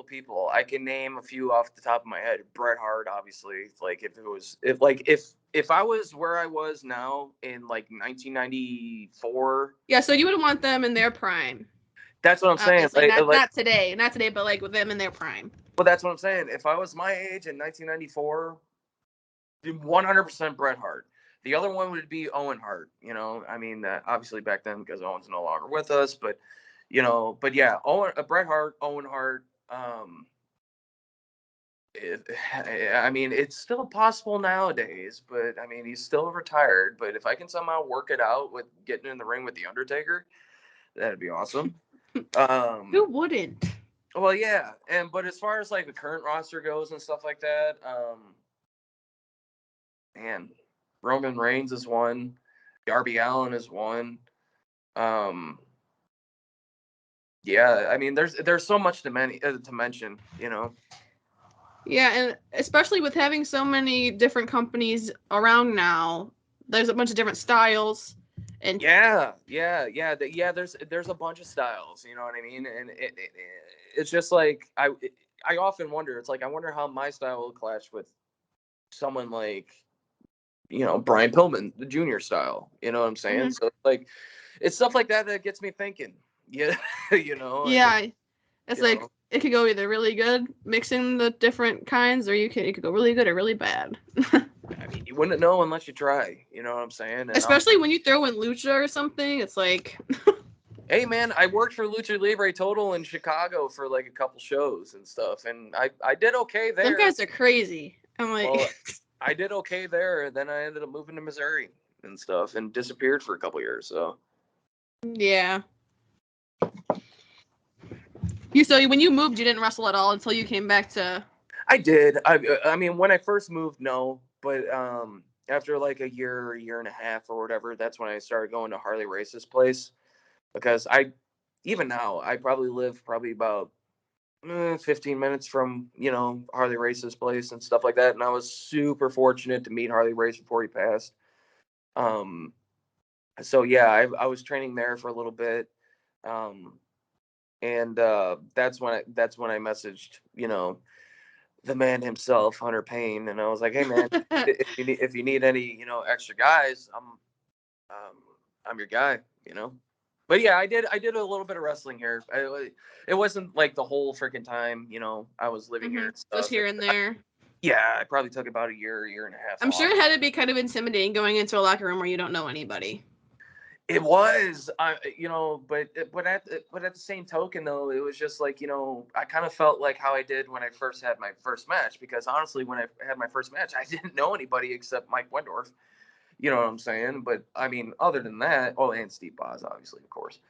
people. I can name a few off the top of my head. Bret Hart, obviously. Like if I was where I was now in like 1994. Yeah, so you would want them in their prime. That's what I'm saying. Not today, but like with them in their prime. Well, that's what I'm saying. If I was my age in 1994, 100% Bret Hart. The other one would be Owen Hart. I mean, obviously back then because Owen's no longer with us, but but yeah, Bret Hart, Owen Hart. I mean, it's still possible nowadays, but I mean, he's still retired. But if I can somehow work it out with getting in the ring with the Undertaker, that'd be awesome. Who wouldn't? Well, yeah, but as far as like the current roster goes and stuff like that, man, Roman Reigns is one. Darby Allin is one. Yeah, I mean, there's so much to mention, you know. Yeah, and especially with having so many different companies around now, there's a bunch of different styles. And yeah. There's a bunch of styles, you know what I mean, and it's just like I often wonder. It's like I wonder how my style will clash with someone like, you know, Brian Pillman, the junior style. You know what I'm saying? So like, it's stuff like that that gets me thinking. Yeah, you know. yeah, it's You like know. it could go either really good mixing the different kinds, or it could go really good or really bad. I mean, you wouldn't know unless you try. You know what I'm saying? And Especially when you throw in lucha or something, it's like. hey man, I worked for Lucha Libre Total in Chicago for like a couple shows and stuff, and I did okay there. Them guys are crazy. I'm like. Well, I did okay there, and then I ended up moving to Missouri and stuff, and disappeared for a couple years. So Yeah. So when you moved, you didn't wrestle at all until you came back to. I did. I mean, when I first moved, no, but after like a year and a half or whatever, that's when I started going to Harley Race's place, because even now I probably live about 15 minutes from, you know, Harley Race's place and stuff like that, and I was super fortunate to meet Harley Race before he passed. Um, so yeah, I was training there for a little bit, and that's when I messaged, you know, the man himself, Hunter Payne, and I was like, hey man, if you need any, you know, extra guys, I'm your guy, you know. But yeah, I did a little bit of wrestling here. It wasn't like the whole freaking time, you know, I was living here and Just stuff. here and there. Yeah, I probably took about a year and a half I'm off. sure it had to be kind of intimidating going into a locker room where you don't know anybody. It was, you know, but at the same token though, it was just like, you know, I kind of felt like how I did when I first had my first match, because honestly, when I had my first match, I didn't know anybody except Mike Wendorf. You know what I'm saying? But I mean, other than that, oh, and Steve Boz, obviously, of course.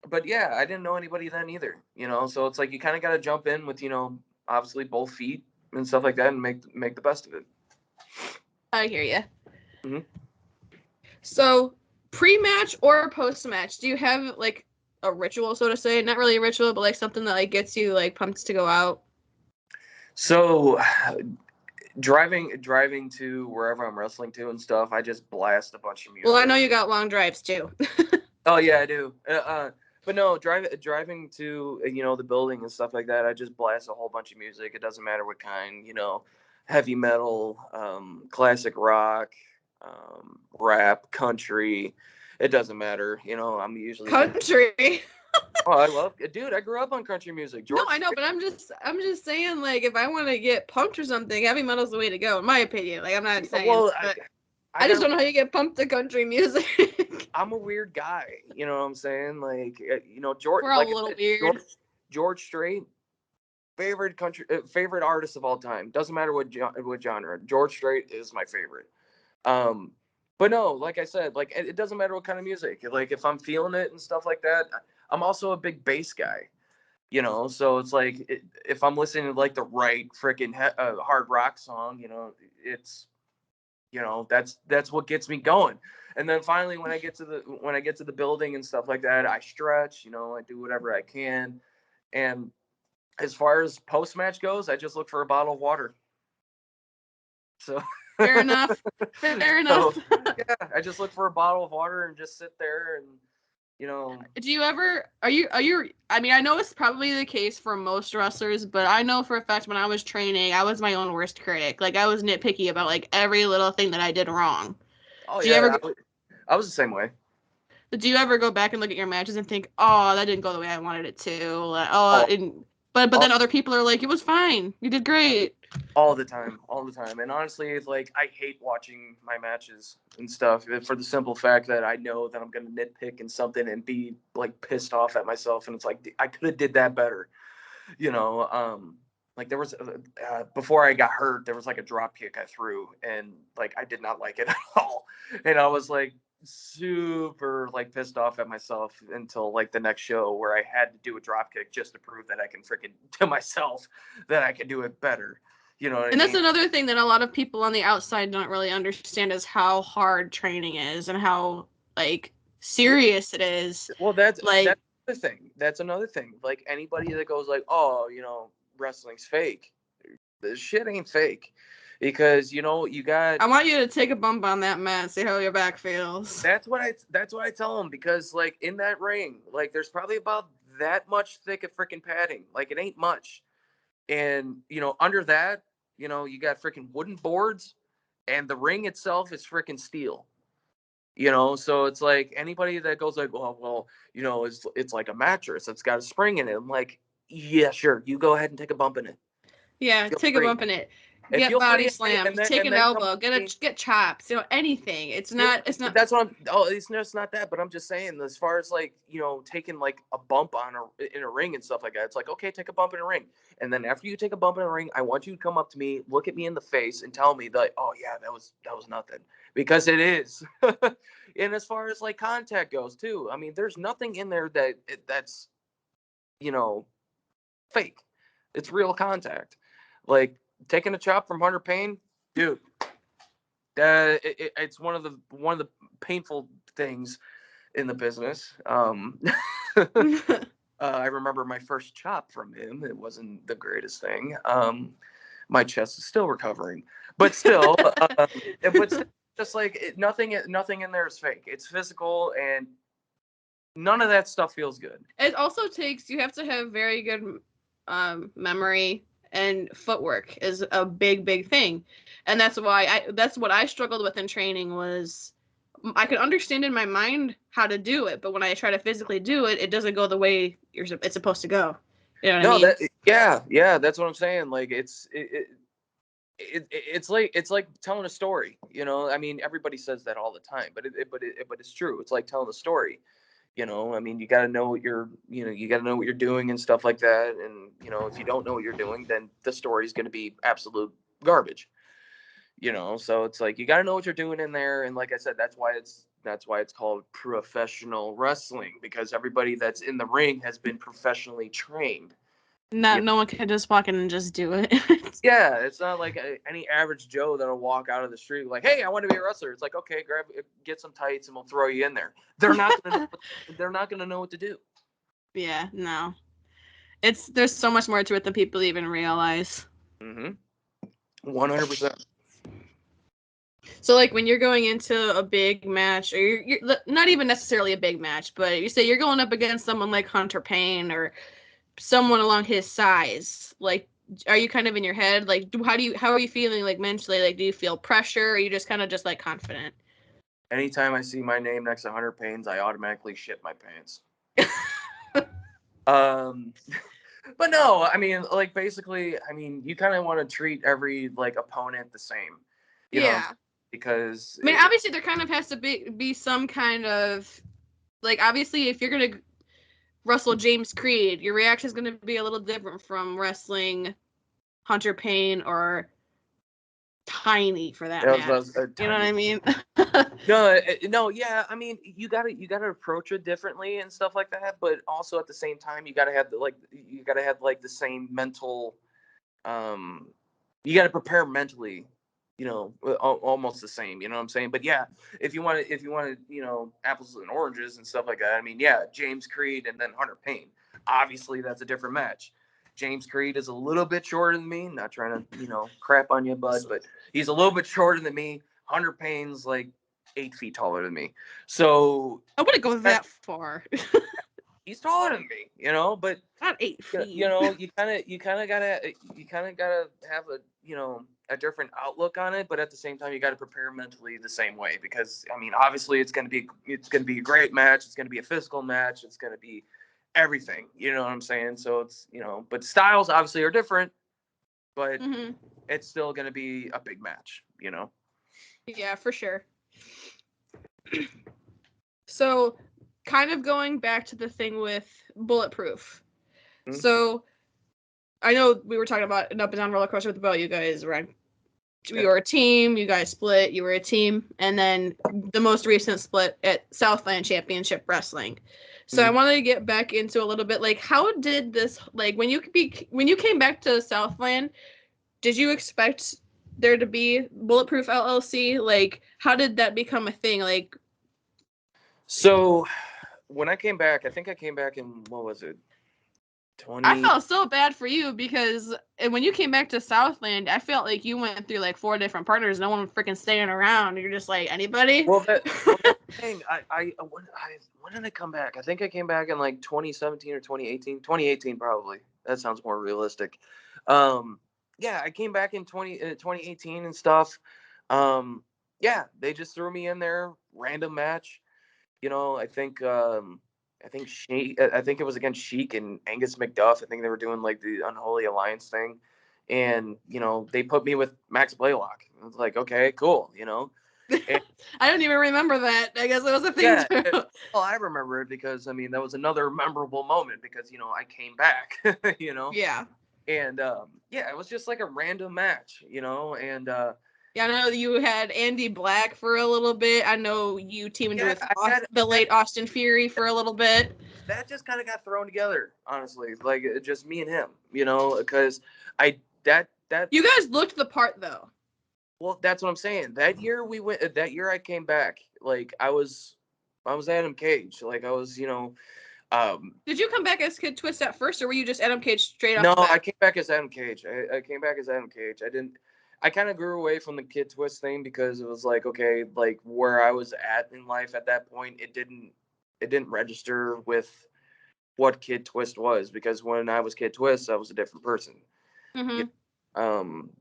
But yeah, I didn't know anybody then either. You know, so it's like you kind of got to jump in with, you know, obviously both feet and stuff like that, and make the best of it. I hear you. Mm-hmm. So, pre-match or post-match, do you have like a ritual, so to say? Not really a ritual, but like something that like gets you like pumped to go out. So driving to wherever I'm wrestling to and stuff, I just blast a bunch of music. Well, I know you got long drives too. Oh yeah, I do. But no, driving to, you know, the building and stuff like that, I just blast a whole bunch of music. It doesn't matter what kind, you know, heavy metal, classic rock, rap, country. It doesn't matter. You know, I'm usually Country. oh, I love it, dude. I grew up on country music. No, George. I know, but I'm just saying, like, if I want to get pumped or something, heavy metal's the way to go, in my opinion. Like, I'm not saying, Well, but I just don't know how you get pumped to country music. I'm a weird guy. You know what I'm saying? Like, you know, George. We're all Like a little weird. George Strait, favorite artist of all time. Doesn't matter what genre. George Strait is my favorite. Um, but no, like I said, like it doesn't matter what kind of music. Like if I'm feeling it and stuff like that, I'm also a big bass guy. You know, so it's like if I'm listening to like the right freaking hard rock song, you know, it's, you know, that's what gets me going. And then finally, when I get to the building and stuff like that, I stretch. You know, I do whatever I can. And as far as post match goes, I just look for a bottle of water. So Fair enough. Fair enough. So, yeah, I just look for a bottle of water and just sit there and, you know. Do you ever, are you, I mean, I know it's probably the case for most wrestlers, but I know for a fact when I was training, I was my own worst critic. Like, I was nitpicky about, like, every little thing that I did wrong. Oh, Do you yeah, ever, I was the same way. do you ever go back and look at your matches and think, oh, that didn't go the way I wanted it to? Like, oh, but then other people are like, it was fine. You did great. All the time. And honestly, it's like I hate watching my matches and stuff for the simple fact that I know that I'm going to nitpick in something and be like pissed off at myself. And it's like, I could have did that better. You know, like there was before I got hurt, there was like a drop kick I threw and like I did not like it at all. And I was like super like pissed off at myself until like the next show where I had to do a drop kick just to prove that I can freaking to myself that I can do it better. You know what I mean? And that's another thing that a lot of people on the outside don't really understand is how hard training is and how like serious it is. Well, that's like That's another thing. Like anybody that goes like, oh, wrestling's fake. This shit ain't fake, because you got. I want you to take a bump on that mat, see how your back feels. That's what I tell them, because like in that ring, like there's probably about that much thick of freaking padding. Like it ain't much, and under that, you got freaking wooden boards, and the ring itself is freaking steel. So it's like anybody that goes like, well, it's like a mattress. It's got a spring in it. I'm like, yeah, sure. You go ahead and take a bump in it. Yeah, Feel take free. a bump in it. And Get feel body free, slams. and Take an then elbow. Get chops. Anything. It's not. That's what I'm. Oh, it's just not that. But I'm just saying, as far as like taking like a bump in a ring and stuff like that. It's like, okay, take a bump in a ring, and then after you take a bump in a ring, I want you to come up to me, look at me in the face, and tell me that, oh yeah, that was nothing, because it is. And as far as like contact goes too, I mean, there's nothing in there that's fake. It's real contact. Like taking a chop from Hunter Payne, dude. It's one of the painful things in the business. I remember my first chop from him. It wasn't the greatest thing. My chest is still recovering, but still, just like nothing in there is fake. It's physical, and none of that stuff feels good. It also you have to have very good memory, and footwork is a big thing. And that's what I struggled with in training. Was I could understand in my mind how to do it, but when I try to physically do it, it doesn't go the way it's supposed to go. You know what I mean? Yeah, that's what I'm saying. Like it's like telling a story. I mean, everybody says that all the time, but it's true. It's like telling a story. I mean, you got to know what you got to know what you're doing and stuff like that. And if you don't know what you're doing, then the story is going to be absolute garbage. So it's like you got to know what you're doing in there. And like I said, that's why it's called professional wrestling, because everybody that's in the ring has been professionally trained. No one can just walk in and just do it. Yeah, it's not like any average Joe that'll walk out of the street like, "Hey, I want to be a wrestler." It's like, okay, get some tights, and we'll throw you in there. They're not gonna know what to do. Yeah, no. There's so much more to it than people even realize. 100%. So like when you're going into a big match, or you're not even necessarily a big match, but you say you're going up against someone like Hunter Payne or someone along his size, like, are you kind of in your head, like, how are you feeling, like, mentally? Like, do you feel pressure, or are you just kind of just like confident? Anytime I see my name next to Hunter Payne's, I automatically shit my pants. But no, I mean, like, basically, I mean, you kind of want to treat every like opponent the same, you know, because I mean, obviously there kind of has to be some kind of, like, obviously if you're gonna wrestle James Creed, your reaction is gonna be a little different from wrestling Hunter Payne or Tiny, for that matter. You know what I mean? No, yeah. I mean, you gotta approach it differently and stuff like that. But also at the same time, you gotta have the same mental. You gotta prepare mentally. Almost the same. You know what I'm saying? But yeah, if you want to, apples and oranges and stuff like that. I mean, yeah, James Creed and then Hunter Payne. Obviously, that's a different match. James Creed is a little bit shorter than me. Not trying to, crap on you, bud, but he's a little bit shorter than me. Hunter Payne's like 8 feet taller than me. So I wouldn't go that far. he's taller than me, but not 8 feet. you kind of gotta have a different outlook on it, but at the same time, you got to prepare mentally the same way, because I mean, obviously, it's gonna be a great match. It's gonna be a physical match. It's gonna be everything. You know what I'm saying? So it's but styles obviously are different, but it's still gonna be a big match. Yeah, for sure. So, kind of going back to the thing with Bulletproof. Mm-hmm. So, I know we were talking about an up and down roller coaster with the boat. You guys were you were a team, you guys split, you were a team, and then the most recent split at Southland Championship Wrestling. So I wanted to get back into a little bit, like, how did this, like, when you came back to Southland, did you expect there to be Bulletproof LLC? Like, how did that become a thing? Like, so when I came back, I think I came back in, what was it? I felt so bad for you because when you came back to Southland, I felt like you went through like 4 different partners. No one was freaking staying around. You're just like, anybody? Well, that's the thing. When did I come back? I think I came back in like 2017 or 2018. 2018 probably. That sounds more realistic. Yeah, I came back in 2018 and stuff. Yeah, they just threw me in there, random match. I think it was against Sheik and Angus McDuff. I think they were doing like the Unholy Alliance thing, and they put me with Max Blaylock. I was like, okay, cool, And, I don't even remember that. I guess it was a thing yeah. too. Well, I remember it because that was another memorable moment because I came back, Yeah. and yeah, it was just like a random match, and Yeah, I know you had Andy Black for a little bit. I know you teamed with the late Austin Fury for a little bit. That just kind of got thrown together, honestly, like just me and him, because I that You guys looked the part though. well, that's what I'm saying. That year I came back, like I was Adam Kage, like I was, Did you come back as Kid Twist at first, or were you just Adam Kage straight off no, the bat? I came back as Adam Kage. I came back as Adam Kage. I kind of grew away from the Kid Twist thing because it was like, okay, like where I was at in life at that point, it didn't register with what Kid Twist was, because when I was Kid Twist, I was a different person. Mm-hmm.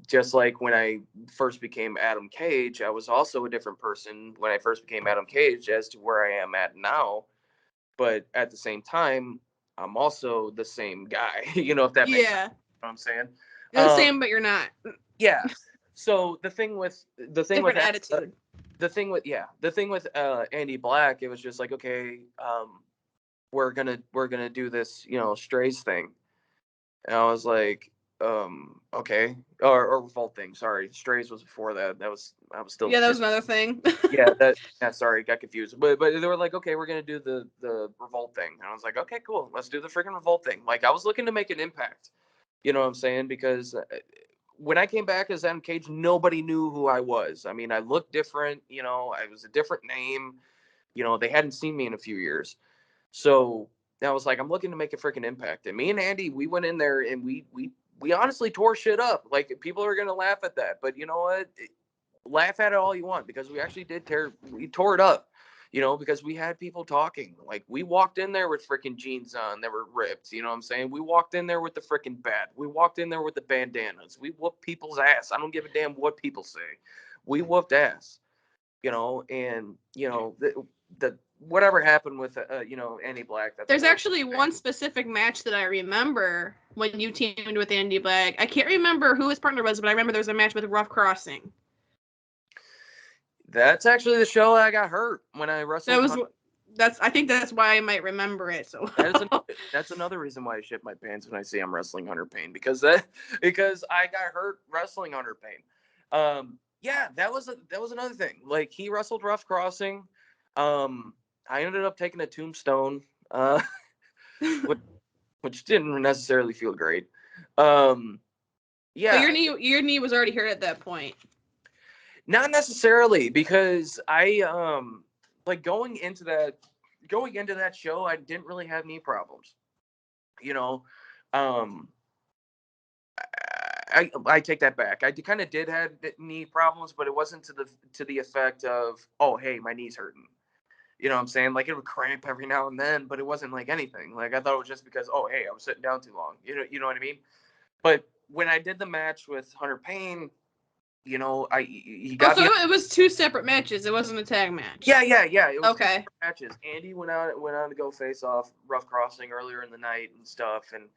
Just like when I first became Adam Kage, I was also a different person when I first became Adam Kage as to where I am at now. But at the same time, I'm also the same guy, if that makes sense. You know what I'm saying? You're the same, but you're not. Yeah. So Different attitude. The thing with Andy Black, it was just like, okay, we're gonna do this, Strays thing, and I was like, okay, or Revolt thing. Sorry, Strays was before that. I was still Yeah, that was another thing. Sorry, got confused. But they were like, okay, we're gonna do the Revolt thing, and I was like, okay, cool, let's do the freaking Revolt thing. Like I was looking to make an impact, you know what I'm saying? Because when I came back as Adam Kage, nobody knew who I was. I mean, I looked different, I was a different name, they hadn't seen me in a few years. So I was like, I'm looking to make a freaking impact. And me and Andy, we went in there and we honestly tore shit up. Like people are gonna laugh at that, but you know what? Laugh at it all you want, because we actually we tore it up. Because we had people talking. Like we walked in there with freaking jeans on that were ripped. You know what I'm saying? We walked in there with the freaking bat. We walked in there with the bandanas. We whooped people's ass. I don't give a damn what people say. We whooped ass. And the whatever happened with Andy Black. There's actually one specific match that I remember when you teamed with Andy Black. I can't remember who his partner was, but I remember there was a match with Rough Crossing. That's actually the show I got hurt when I wrestled. I think that's why I might remember it. So that's another reason why I shit my pants when I see I'm wrestling Hunter Payne, because I got hurt wrestling Hunter Payne. Yeah, that was another thing. Like he wrestled Rough Crossing. I ended up taking a tombstone, which didn't necessarily feel great. Yeah. But your knee was already hurt at that point. Not necessarily, because I like going into that show, I didn't really have knee problems. I take that back. I kind of did have knee problems, but it wasn't to the effect of, oh, hey, my knee's hurting. You know what I'm saying? Like it would cramp every now and then, but it wasn't like anything. Like I thought it was just because, oh, hey, I was sitting down too long. You know what I mean? But when I did the match with Hunter Payne, he got me. It was 2 separate matches. It wasn't a tag match. Yeah. It was okay. 2 separate matches. Andy went on to go face off Rough Crossing earlier in the night and stuff, and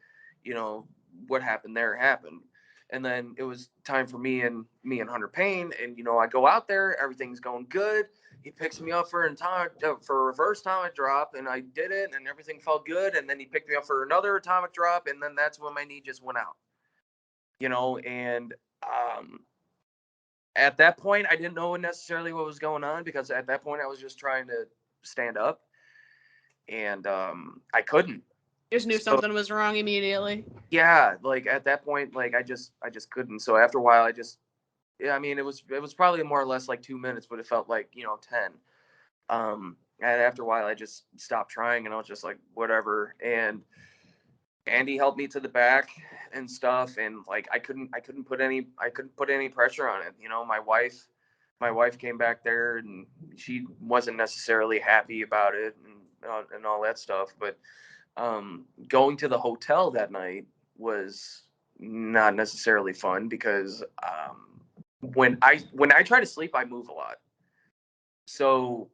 what happened there happened. And then it was time for me and Hunter Payne, and I go out there, everything's going good. He picks me up for a reverse atomic drop, and I did it, and everything felt good. And then he picked me up for another atomic drop, and then that's when my knee just went out. And at that point, I didn't know necessarily what was going on, because at that point I was just trying to stand up, and I couldn't. Just knew something was wrong immediately. Yeah, like at that point, like I just couldn't. So after a while, it was probably more or less like 2 minutes, but it felt like 10. And after a while, I just stopped trying, and I was just like, whatever. And Andy helped me to the back and stuff, and like I couldn't put any pressure on it. You know, my wife came back there, and she wasn't necessarily happy about it, and all that stuff. But going to the hotel that night was not necessarily fun because when I try to sleep, I move a lot. So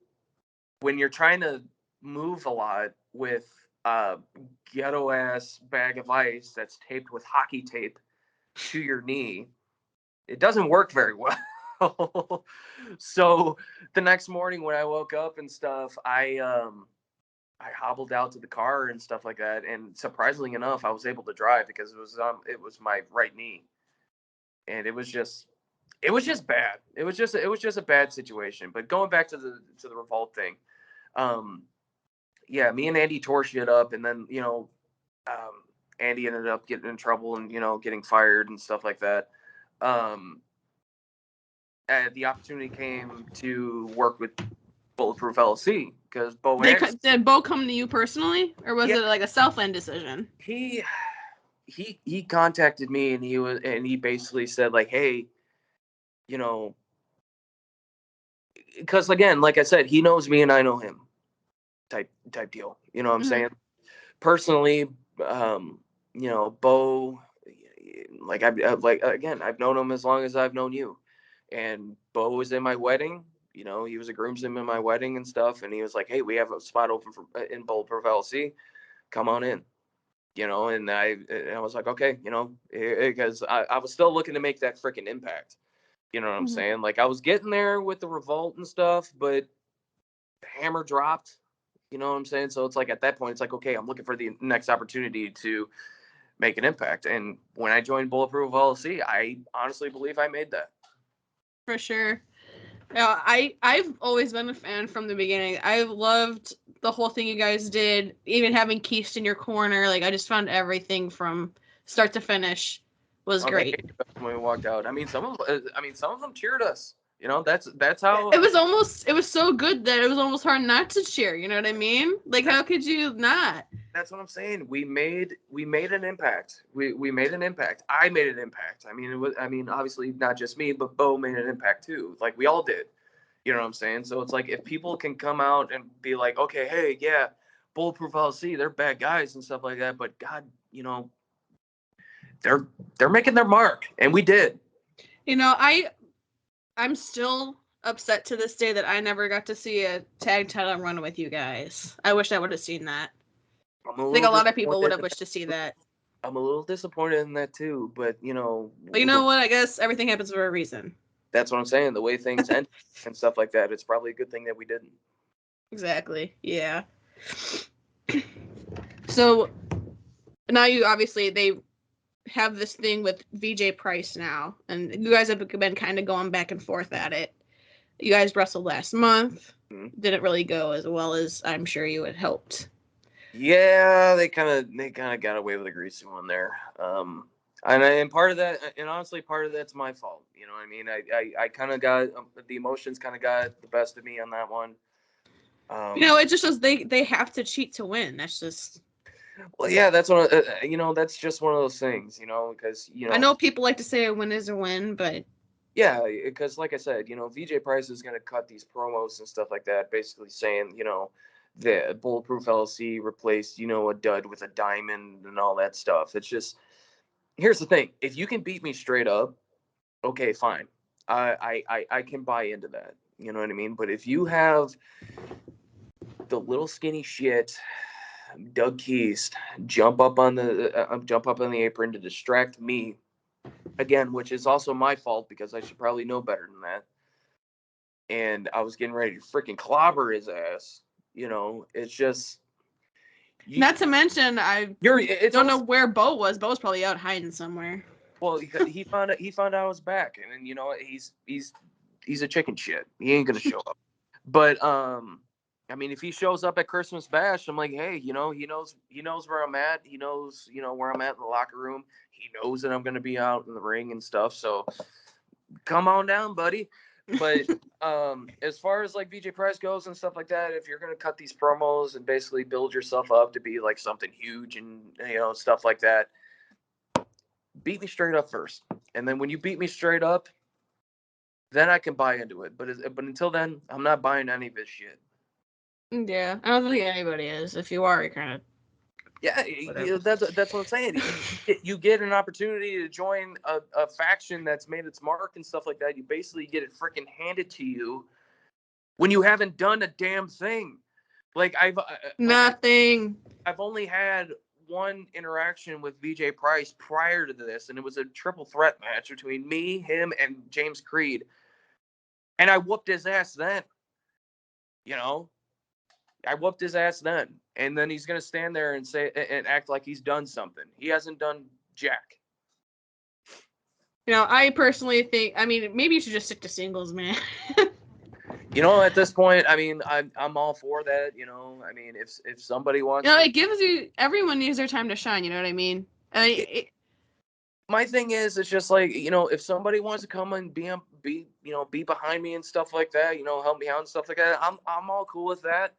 when you're trying to move a lot with a ghetto ass bag of ice that's taped with hockey tape to your knee, it doesn't work very well. So the next morning when I woke up and stuff, I hobbled out to the car and stuff like that, and surprisingly enough, I was able to drive because it was my right knee, and it was just bad. It was just a bad situation. But going back to the revolt thing, yeah, me and Andy tore shit up, and then Andy ended up getting in trouble and getting fired and stuff like that. And the opportunity came to work with Bulletproof LLc because Did Bo come to you personally, or was it like a Southland decision? He contacted me, and he basically said like, hey, because again, like I said, he knows me and I know him, type deal. You know what I'm saying? Personally, Bo, like I've known him as long as I've known you, and Bo was in my wedding. He was a groomsman in my wedding and stuff, and he was like, hey, we have a spot open in Bulletproof LLc, come on in. And I was like, okay, because I was still looking to make that freaking impact. You know what I'm saying? Like I was getting there with the revolt and stuff, but the hammer dropped. You know what I'm saying? So it's like at that point, it's like, okay, I'm looking for the next opportunity to make an impact. And when I joined Bulletproof LLc, I honestly believe I made that. For sure. Yeah, I've always been a fan from the beginning. I've loved the whole thing you guys did, even having Keist in your corner. Like I just found everything from start to finish was great. When we walked out, some of them cheered us. That's how it was so good that it was almost hard not to cheer. You know what I mean? Like how could you not? That's what I'm saying. We made an impact. We made an impact. I made an impact. Obviously not just me, but Bo made an impact too. Like we all did. You know what I'm saying? So it's like if people can come out and be like, okay, hey, yeah, Bulletproof LLc, they're bad guys and stuff like that, but God, they're making their mark, and we did. I'm still upset to this day that I never got to see a tag title run with you guys. I wish I would have seen that. I think a lot of people would have wished to see that. I'm a little disappointed in that too, but But you know what? I guess everything happens for a reason. That's what I'm saying. The way things end and stuff like that, it's probably a good thing that we didn't. Exactly. Yeah. So now they have this thing with VJ Price now, and you guys have been kind of going back and forth at it. You guys wrestled last month. Didn't really go as well as I'm sure you had hoped. Yeah, they kind of got away with a greasy one there. And part of that, and honestly, part of that's my fault. You know what I mean? I kind of got the emotions kind of got the best of me on that one. It just shows they have to cheat to win. That's just. Well, yeah, that's one. That's just one of those things. Because I know people like to say a win is a win, but. Yeah, because like I said, VJ Price is going to cut these promos and stuff like that, basically saying, the Bulletproof LLc replaced, a dud with a diamond and all that stuff. It's just, here's the thing: if you can beat me straight up, okay, fine, I can buy into that. You know what I mean? But if you have the little skinny shit, Doug Keist, jump up on the apron to distract me. Again, which is also my fault because I should probably know better than that. And I was getting ready to freaking clobber his ass. It's just. Not to mention, I don't know where Bo was. Bo was probably out hiding somewhere. Well, he found out I was back, and then he's a chicken shit. He ain't gonna show up. But if he shows up at Christmas Bash, I'm like, hey, he knows where I'm at. He knows where I'm at in the locker room. He knows that I'm gonna be out in the ring and stuff. So come on down, buddy. But as far as like VJ Price goes and stuff like that, if you're gonna cut these promos and basically build yourself up to be like something huge and stuff like that, beat me straight up first. And then when you beat me straight up, then I can buy into it. But until then, I'm not buying any of this shit. Yeah, I don't think anybody is. If you are, you kind of. Yeah, that's what I'm saying. You get an opportunity to join a faction that's made its mark and stuff like that. You basically get it freaking handed to you when you haven't done a damn thing. Like Nothing. I've only had one interaction with VJ Price prior to this, and it was a triple threat match between me, him, and James Creed. And I whooped his ass then. I whooped his ass then. And then he's gonna stand there and say and act like he's done something. He hasn't done jack. I personally think, maybe you should just stick to singles, man. At this point, I'm all for that. If somebody wants, it gives you, everyone needs their time to shine. You know what I mean? My thing is, it's just like, if somebody wants to come and be behind me and stuff like that, help me out and stuff like that, I'm all cool with that.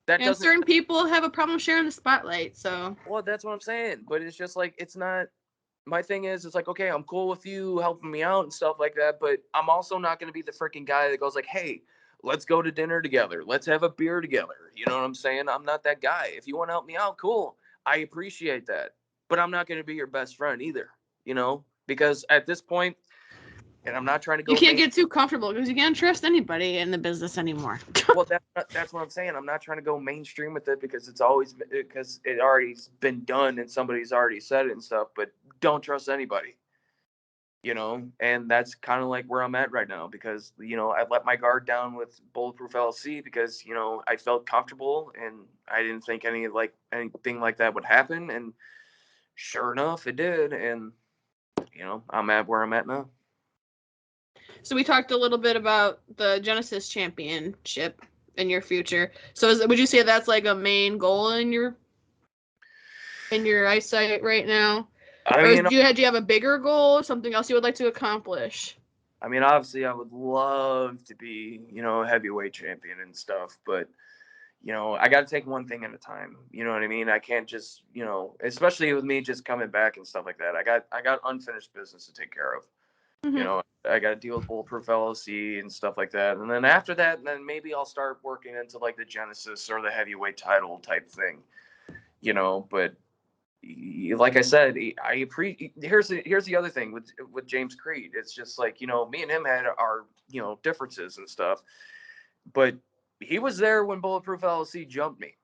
And certain people have a problem sharing the spotlight, so. Well, that's what I'm saying. But it's just like, it's not. My thing is, it's like, okay, I'm cool with you helping me out and stuff like that, but I'm also not going to be the freaking guy that goes like, hey, let's go to dinner together. Let's have a beer together. You know what I'm saying? I'm not that guy. If you want to help me out, cool. I appreciate that. But I'm not going to be your best friend either, because at this point, and I'm not trying to go. You can't get too comfortable because you can't trust anybody in the business anymore. Well, that's what I'm saying. I'm not trying to go mainstream with it because it already's been done and somebody's already said it and stuff. But don't trust anybody, And that's kind of like where I'm at right now because I let my guard down with Bulletproof LLc because I felt comfortable and I didn't think anything like that would happen. And sure enough, it did. And I'm at where I'm at now. So we talked a little bit about the Genesis Championship in your future. So would you say that's like a main goal in your eyesight right now? Or do you have a bigger goal, something else you would like to accomplish? Obviously I would love to be, a heavyweight champion and stuff, but I got to take one thing at a time. You know what I mean? I can't just, especially with me just coming back and stuff like that. I got unfinished business to take care of. Mm-hmm. I got to deal with Bulletproof LLc and stuff like that. And then after that, then maybe I'll start working into like the Genesis or the heavyweight title type thing, but like I said, I appreciate. Here's the other thing with James Creed. It's just like, me and him had our, differences and stuff, but he was there when Bulletproof LLc jumped me.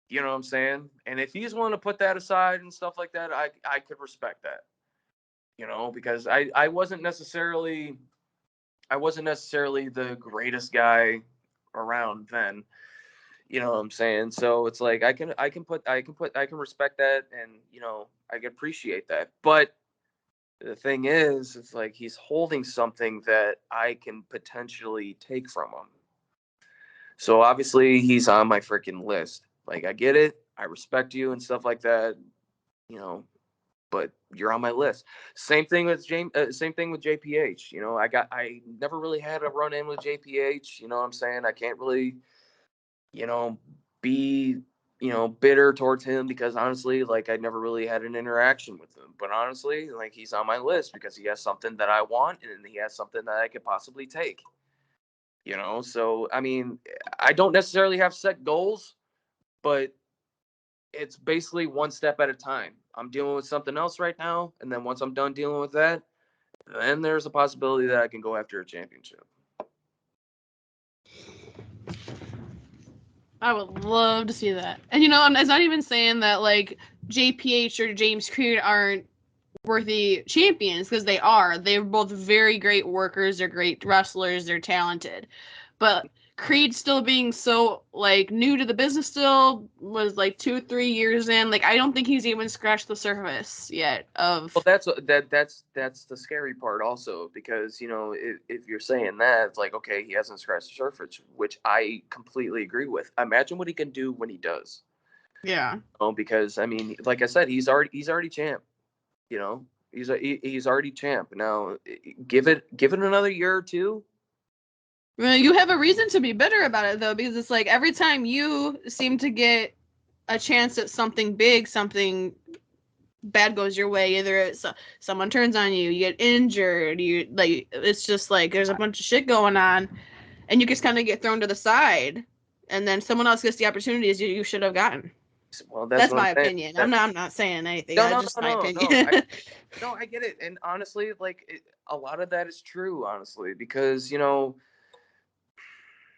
You know what I'm saying? And if he's willing to put that aside and stuff like that, I could respect that. Because I wasn't necessarily the greatest guy around then. You know what I'm saying? So it's like I can respect that, and I can appreciate that. But the thing is, it's like he's holding something that I can potentially take from him. So obviously he's on my freaking list. Like, I get it, I respect you and stuff like that, but you're on my list. Same thing with same thing with JPH. I never really had a run in with JPH. You know what I'm saying? I can't really, be, bitter towards him because honestly, like, I never really had an interaction with him. But honestly, like, he's on my list because he has something that I want and he has something that I could possibly take. So I don't necessarily have set goals, but it's basically one step at a time. I'm dealing with something else right now, and then once I'm done dealing with that, then there's a possibility that I can go after a championship. I would love to see that. And it's not even saying that like JPH or James Creed aren't worthy champions, because they are. They're both very great workers, they're great wrestlers, they're talented. But Creed still being so like new to the business, still was like 2-3 years in. Like, I don't think he's even scratched the surface yet of. Well, that's the scary part also, because if you're saying that, it's like, okay, he hasn't scratched the surface, which I completely agree with. Imagine what he can do when he does. Yeah. Because like I said, he's already champ. He's already champ. Now, give it another year or two. Well, you have a reason to be bitter about it, though, because it's like every time you seem to get a chance at something big, something bad goes your way. Either it's someone turns on you, you get injured, it's just like there's a bunch of shit going on, and you just kind of get thrown to the side, and then someone else gets the opportunities you should have gotten. Well, That's what I'm my saying. opinion. I'm not saying anything. No, That's no, just no, my no, no. opinion. No, I get it. And honestly, like a lot of that is true, honestly, because But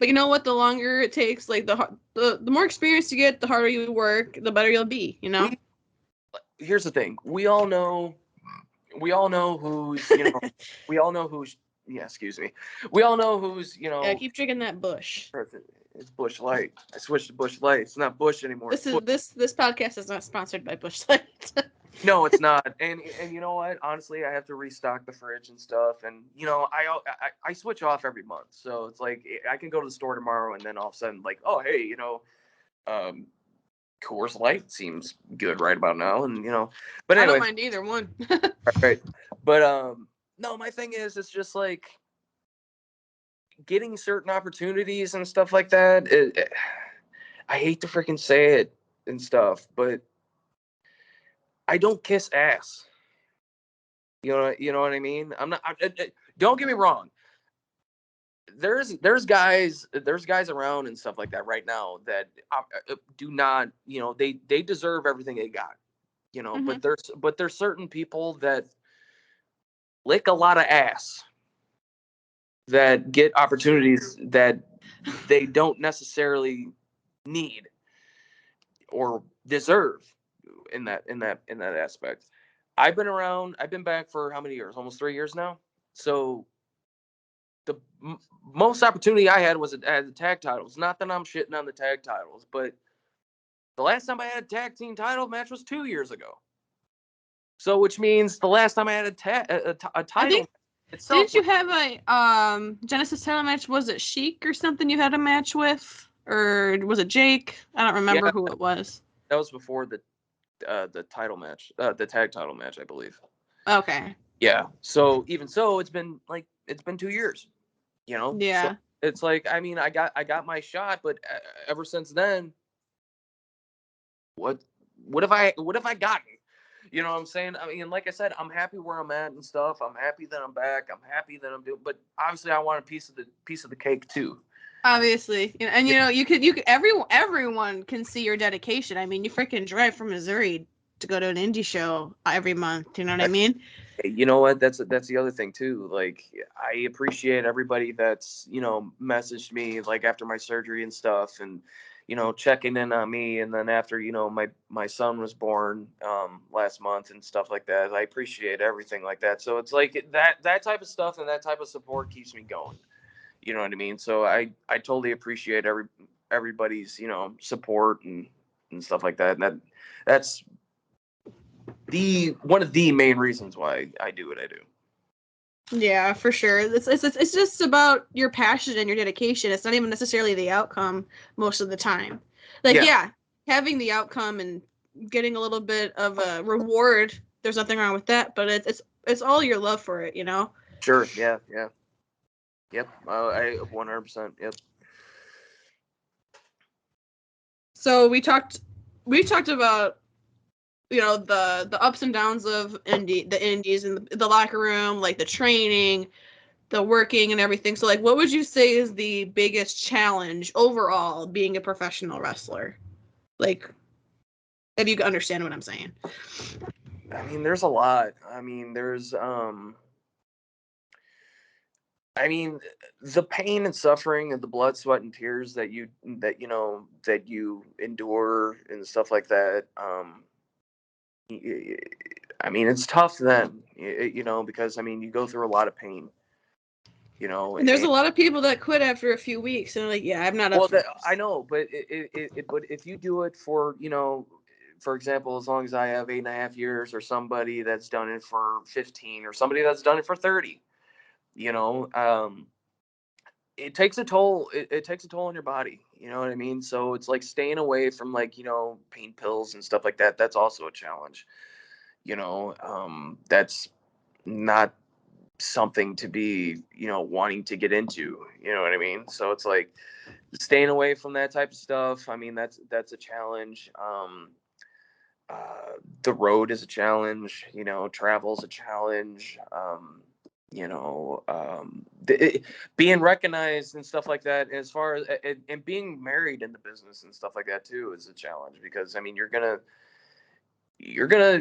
you know what? The longer it takes, like the more experience you get, the harder you work, the better you'll be. here's the thing. We all know who's, we all know who's, yeah, excuse me. We all know who's, Yeah, keep drinking that Bush. it's Bush Light. I switched to Bush Light. It's not Bush anymore. This podcast is not sponsored by Bush Light. No, it's not. And you know what? Honestly, I have to restock the fridge and stuff. And I switch off every month, so it's like I can go to the store tomorrow, and then all of a sudden, like, oh hey, um, Coors Light seems good right about now, and But I don't anyway, mind either one. right. But no, my thing is, it's just like getting certain opportunities and stuff like that. I hate to freaking say it and stuff, but I don't kiss ass. You know what I mean? I'm not. Don't get me wrong. There's guys around and stuff like that right now that do not. They deserve everything they got. Mm-hmm. But there's certain people that lick a lot of ass that get opportunities that they don't necessarily need or deserve in that aspect. I've been back for how many years? Almost 3 years now. So the most opportunity I had was at the tag titles. Not that I'm shitting on the tag titles, but the last time I had a tag team title match was 2 years ago. So which means the last time I had a title itself. Didn't you have a Genesis title match? Was it Sheik or something you had a match with? Or was it Jake? I don't remember who it was. That was before the title match, the tag title match, I believe. Okay. Yeah. So even so, it's been 2 years. Yeah. So it's like, I mean, I got my shot, but ever since then, what have I gotten? You know what I'm saying? I mean, like I said, I'm happy where I'm at and stuff. I'm happy that I'm back. I'm happy that I'm doing, but obviously I want a piece of the cake too. Obviously, and you could everyone can see your dedication. I mean, you freaking drive from Missouri to go to an indie show every month. You know what I mean? You know what? That's the other thing too. Like, I appreciate everybody that's messaged me like after my surgery and stuff, and checking in on me. And then after my son was born last month and stuff like that, I appreciate everything like that. So it's like that type of stuff and that type of support keeps me going. You know what I mean? So I totally appreciate everybody's support and stuff like that. And that's one of the main reasons why I do what I do. Yeah, for sure. It's just about your passion and your dedication. It's not even necessarily the outcome most of the time. Like, yeah, having the outcome and getting a little bit of a reward, there's nothing wrong with that, but it's all your love for it, Sure. Yeah. Yep. I 100%. Yep. So we talked about the ups and downs of the indies and the locker room, like the training, the working and everything. So like, what would you say is the biggest challenge overall being a professional wrestler? Like, if you understand what I'm saying. I mean, there's a lot. I mean, the pain and suffering and the blood, sweat, and tears that you endure and stuff like that. I mean, it's tough then, because I mean, you go through a lot of pain. And there's a lot of people that quit after a few weeks and they're like, yeah, I'm not up for this. I know, but but if you do it for for example, as long as I have 8.5 years, or somebody that's done it for 15, or somebody that's done it for 30, it takes a toll. It takes a toll on your body. You know what I mean? So it's like staying away from pain pills and stuff like that. That's also a challenge. That's not something to be, wanting to get into, you know what I mean? So it's like staying away from that type of stuff. I mean, that's a challenge. The road is a challenge, travel's a challenge. Being recognized and stuff like that, as far as and being married in the business and stuff like that too is a challenge, because I mean you're gonna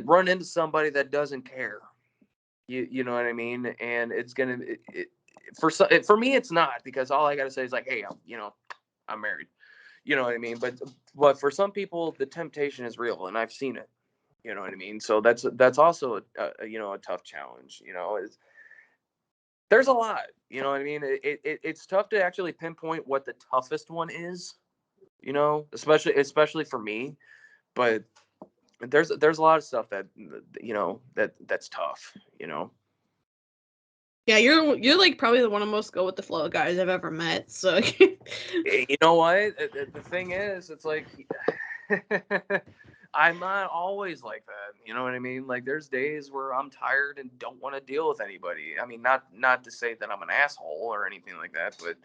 run into somebody that doesn't care. You know what I mean? And it's gonna for me it's not, because all I gotta say is like, hey, I'm married. You know what I mean? But for some people the temptation is real, and I've seen it. You know what I mean? So that's also a tough challenge. There's a lot. You know what I mean? It's tough to actually pinpoint what the toughest one is. Especially for me. But there's a lot of stuff that that's tough. Yeah, you're like probably the one of the most go with the flow guys I've ever met. So You know what? The thing is, it's like I'm not always like that. You know what I mean? Like there's days where I'm tired and don't want to deal with anybody. I mean, not to say that I'm an asshole or anything like that, but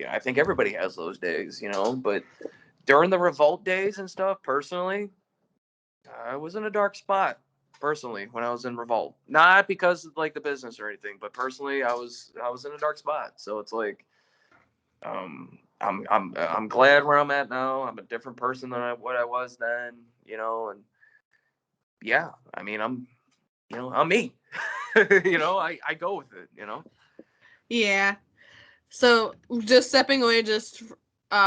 I think everybody has those days, But during the revolt days and stuff, personally, I was in a dark spot. Personally, when I was in revolt, not because of like the business or anything, but personally, I was in a dark spot. So it's like, I'm glad where I'm at now. I'm a different person than what I was then, and yeah, I mean, I'm me. I go with it. yeah. So just stepping away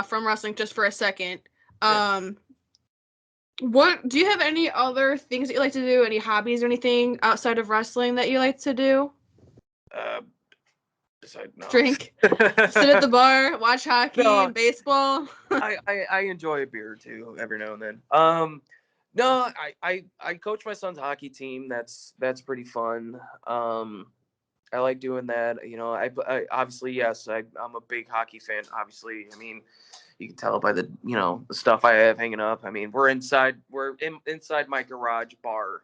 from wrestling just for a second. What do you have any other things that you like to do? Any hobbies or anything outside of wrestling that you like to do? No. Drink, sit at the bar, watch hockey, No, baseball. I enjoy a beer too every now and then. No, I coach my son's hockey team. That's pretty fun. I like doing that. I obviously, yes, I'm a big hockey fan. Obviously, I mean, you can tell by the the stuff I have hanging up. I mean, we're inside my garage bar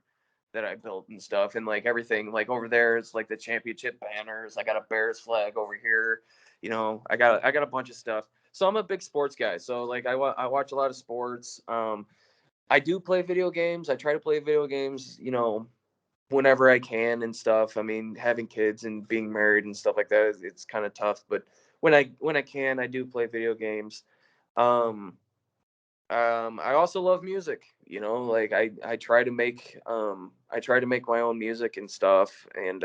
that I built and stuff, and like everything, like over there it's like the championship banners. I got a Bears flag over here. I got a bunch of stuff. So I'm a big sports guy. So like I watch a lot of sports. I do play video games. I try to play video games, whenever I can and stuff. I mean, having kids and being married and stuff like that, it's kind of tough. But when I can, I do play video games. Um, I also love music. Like I try to make my own music and stuff. And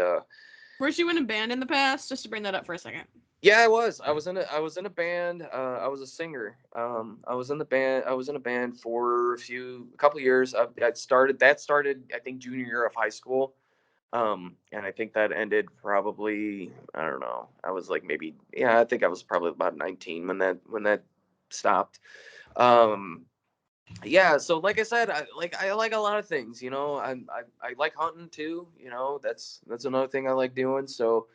Were you in a band in the past? Just to bring that up for a second. yeah, I was. I was in a band. I was a singer. I was in the band. I was in a band for a couple of years. That started. I think junior year of high school. And I think that ended probably, I don't know. I was like maybe, yeah, I think I was probably about 19 when that stopped. Um, yeah. So like I said, I like a lot of things. I like hunting too. That's another thing I like doing. So.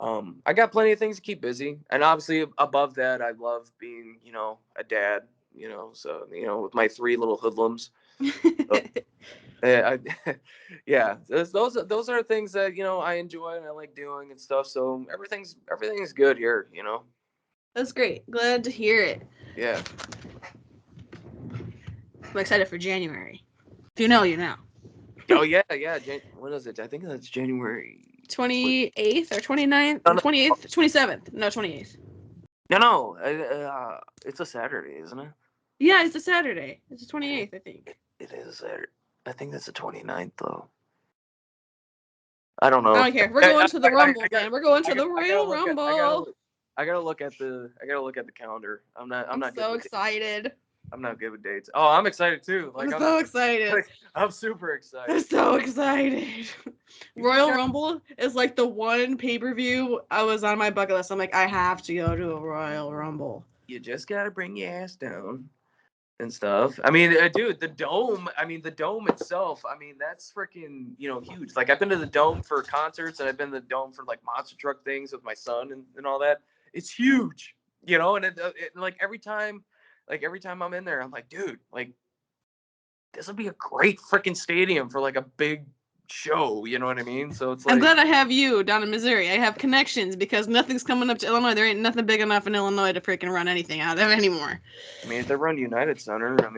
I got plenty of things to keep busy, and obviously above that, I love being, a dad. So with my 3 little hoodlums. So, yeah, those are things that I enjoy and I like doing and stuff. So everything's good here. That's great. Glad to hear it. Yeah. I'm excited for January. If you know, you know. Oh yeah. When is it? I think that's January 28th or 29th? No, no, 28th? 27th? No, 28th. no. It's a Saturday, isn't it? Yeah, it's a Saturday. It's the 28th, I think. It is Saturday. I think that's the 29th, though. I don't I know. don't care. We're going to the Rumble, I man. We're going to the Royal Rumble. I gotta look at the calendar. I'm not good so with excited. dates. I'm not good with dates. Oh, I'm excited too. I'm so excited. I'm super excited. I'm so excited. Royal Rumble is like the one pay-per-view I was on my bucket list. I'm like, I have to go to a Royal Rumble. You just gotta bring your ass down and stuff. I mean, dude, the dome. I mean, the dome itself. I mean, that's freaking huge. Like I've been to the dome for concerts, and I've been to the dome for like monster truck things with my son and all that. It's huge, And like every time I'm in there, I'm like, dude, like this would be a great freaking stadium for like a big show. You know what I mean? So it's like, I'm glad I have you down in Missouri. I have connections because nothing's coming up to Illinois. There ain't nothing big enough in Illinois to freaking run anything out of anymore. I mean, if they run United Center, I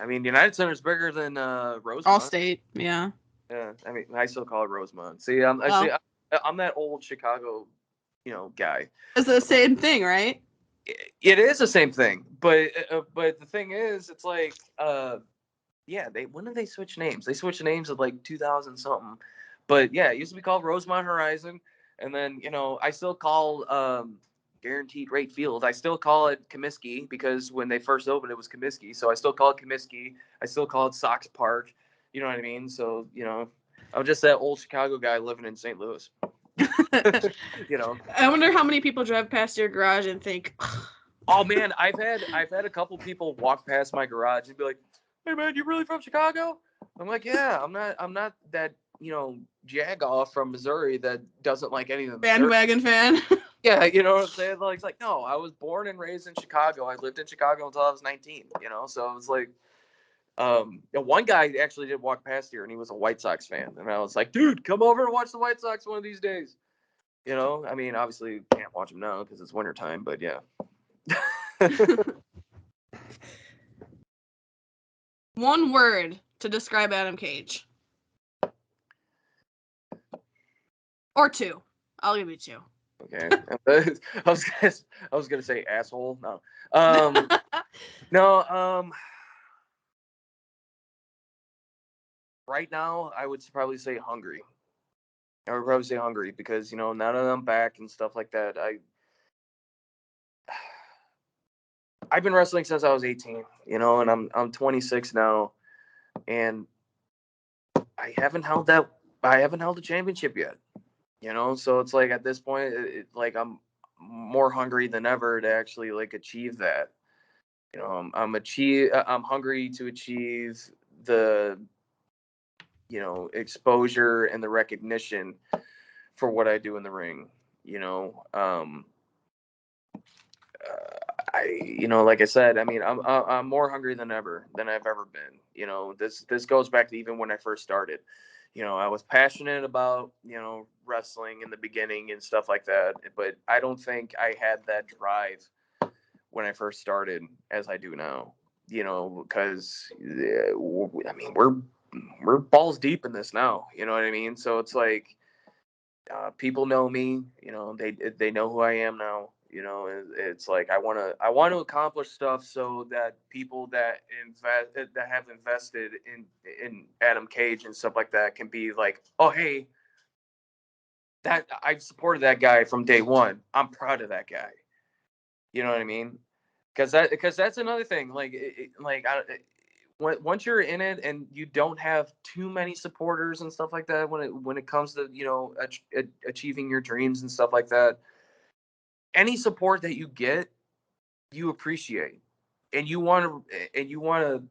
mean, United Center's bigger than Rosemont. Allstate, yeah. Yeah, I mean, I still call it Rosemont. See, I'm that old Chicago, guy. It's the same thing, right? It is the same thing, but the thing is, it's like, yeah, when did they switch names? They switched names at like 2000 something, but yeah, it used to be called Rosemont Horizon, and then I still call Guaranteed Rate Field. I still call it Comiskey because when they first opened, it was Comiskey, so I still call it Comiskey. I still call it Sox Park. You know what I mean? So I'm just that old Chicago guy living in St. Louis. I wonder how many people drive past your garage and think, oh man, I've had a couple people walk past my garage and be like, "Hey man, you really from Chicago?" I'm like, "Yeah, I'm not that jagoff from Missouri that doesn't like any of the bandwagon fan." Yeah, you know what I'm saying? Like, it's like, no, I was born and raised in Chicago. I lived in Chicago until I was 19. So it was like, one guy actually did walk past here and he was a White Sox fan, and I was like, dude, come over and watch the White Sox one of these days. I mean, obviously you can't watch them now because it's wintertime, but yeah. One word to describe Adam Kage. Or two. I'll give you two. Okay. I was gonna say asshole. No. No. Right now, I would probably say hungry. I would probably say hungry because now that I'm back and stuff like that, I've been wrestling since I was 18. And I'm 26 now, and I haven't held the championship yet. So it's like at this point, like I'm more hungry than ever to actually like achieve that. I'm hungry to achieve the exposure and the recognition for what I do in the ring. Like I said, I mean, I'm more hungry than ever than I've ever been. This goes back to even when I first started. I was passionate about wrestling in the beginning and stuff like that, but I don't think I had that drive when I first started as I do now. Because I mean, we're balls deep in this now. You know what I mean? So it's like people know me. They know who I am now. It's like I want to accomplish stuff so that people that have invested in Adam Kage and stuff like that can be like, oh hey, that I've supported that guy from day one. I'm proud of that guy. You know what I mean? Because that's another thing. Once you're in it and you don't have too many supporters and stuff like that, when it comes to achieving your dreams and stuff like that, any support that you get, you appreciate, and you want to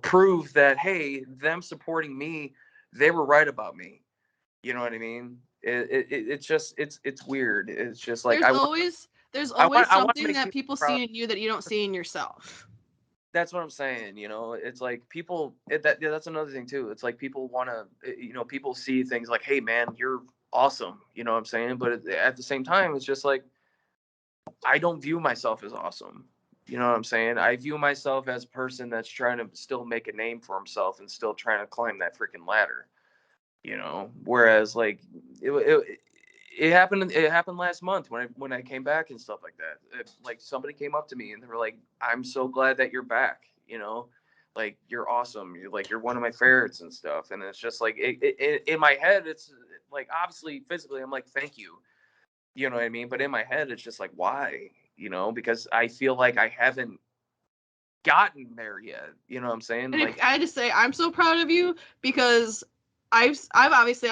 prove that, hey, them supporting me, they were right about me. You know what I mean? It's just it's weird. It's just like there's always something that people people proud. see in you that you don't see in yourself. That's what I'm saying. It's like people that's another thing too. It's like people want to, people see things like, hey man, you're awesome. You know what I'm saying? But at the same time, it's just like, I don't view myself as awesome. You know what I'm saying? I view myself as a person that's trying to still make a name for himself and still trying to climb that freaking ladder. Whereas like it happened last month when I came back and stuff like that. Like somebody came up to me and they were like, "I'm so glad that you're back." Like you're awesome. You're one of my favorites and stuff. And it's just like in my head, it's like obviously physically, I'm like, "Thank you." You know what I mean? But in my head, it's just like, why? Because I feel like I haven't gotten there yet. You know what I'm saying? And I just say I'm so proud of you because I've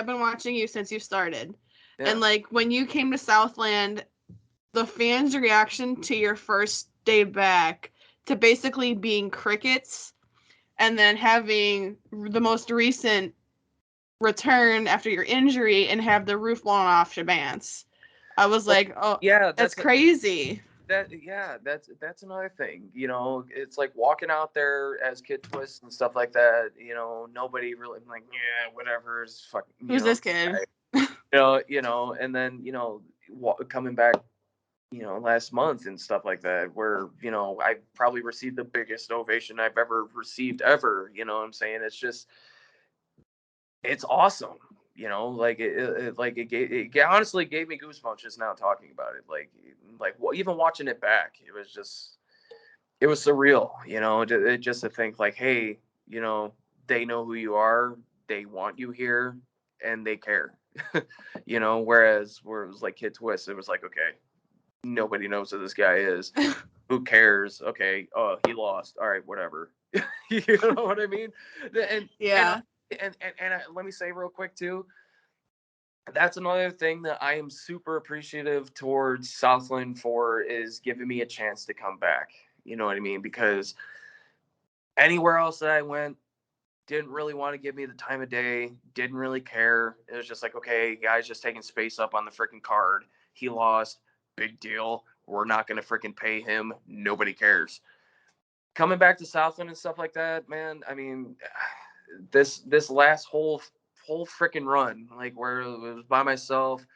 been watching you since you started. Yeah. And like when you came to Southland, the fans' reaction to your first day back to basically being crickets and then having the most recent return after your injury and have the roof blown off Shabance. I was like, oh, yeah, that's crazy. that's another thing. It's like walking out there as Kid Twist and stuff like that. Nobody really like, yeah, whatever. Is fucking. Who's this kid? And then coming back, last month and stuff like that, where I probably received the biggest ovation I've ever received ever. You know what I'm saying? It's awesome. Like it honestly gave me goosebumps just now talking about it. Even watching it back, it was surreal. Just to think like, hey, they know who you are, they want you here, and they care. Whereas where it was like Kid Twist, it was like, okay, nobody knows who this guy is. Who cares? Okay, oh, he lost. All right, whatever. You know what I mean? And yeah. And let me say real quick too, that's another thing that I am super appreciative towards Southland for, is giving me a chance to come back. You know what I mean? Because anywhere else that I went, didn't really want to give me the time of day, didn't really care. It was just like, okay, guy's just taking space up on the freaking card. He lost, big deal. We're not going to freaking pay him. Nobody cares. Coming back to Southland and stuff like that, man, I mean, this last whole freaking run, like where it was by myself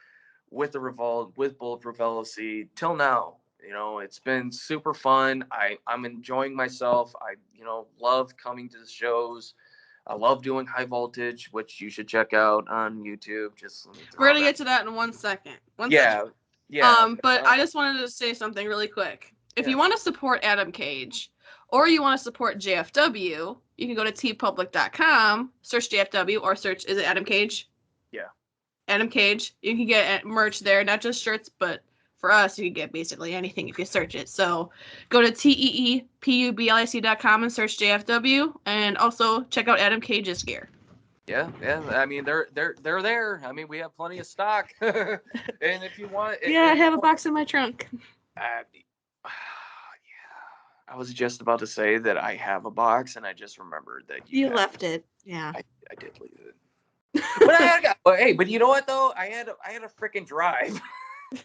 with the Revolt, with Bulletproof LLc till now, it's been super fun. I'm enjoying myself. I love coming to the shows. I love doing High Voltage, which you should check out on YouTube. We're gonna get to that in 1 second. Yeah. But I just wanted to say something really quick. If you want to support Adam Kage, or you want to support JFW, you can go to tpublic.com, search JFW, or search, is it Adam Kage? Yeah. Adam Kage. You can get merch there, not just shirts, but for us, you can get basically anything if you search it. So go to TEEPUBLIC.com and search JFW, and also check out Adam Kage's gear. Yeah. I mean, they're there. I mean, we have plenty of stock. And if you want, I have a box in my trunk. I was just about to say that I have a box, and I just remembered that you left it. Yeah, I did leave it. But you know what though? I had a freaking drive.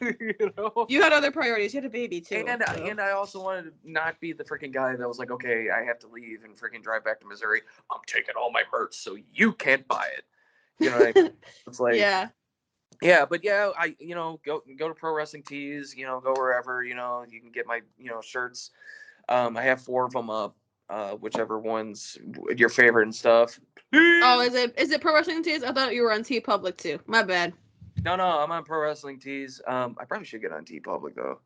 You had other priorities. You had a baby too. And I also wanted to not be the freaking guy that was like, okay, I have to leave and freaking drive back to Missouri. I'm taking all my merch so you can't buy it. You know what I mean? It's like, but I go to Pro Wrestling Tees. Go wherever. You can get my shirts. I have 4 of them up. Whichever one's your favorite and stuff. Oh, is it Pro Wrestling Tees? I thought you were on TeePublic too. My bad. No, I'm on Pro Wrestling Tees. I probably should get on TeePublic though.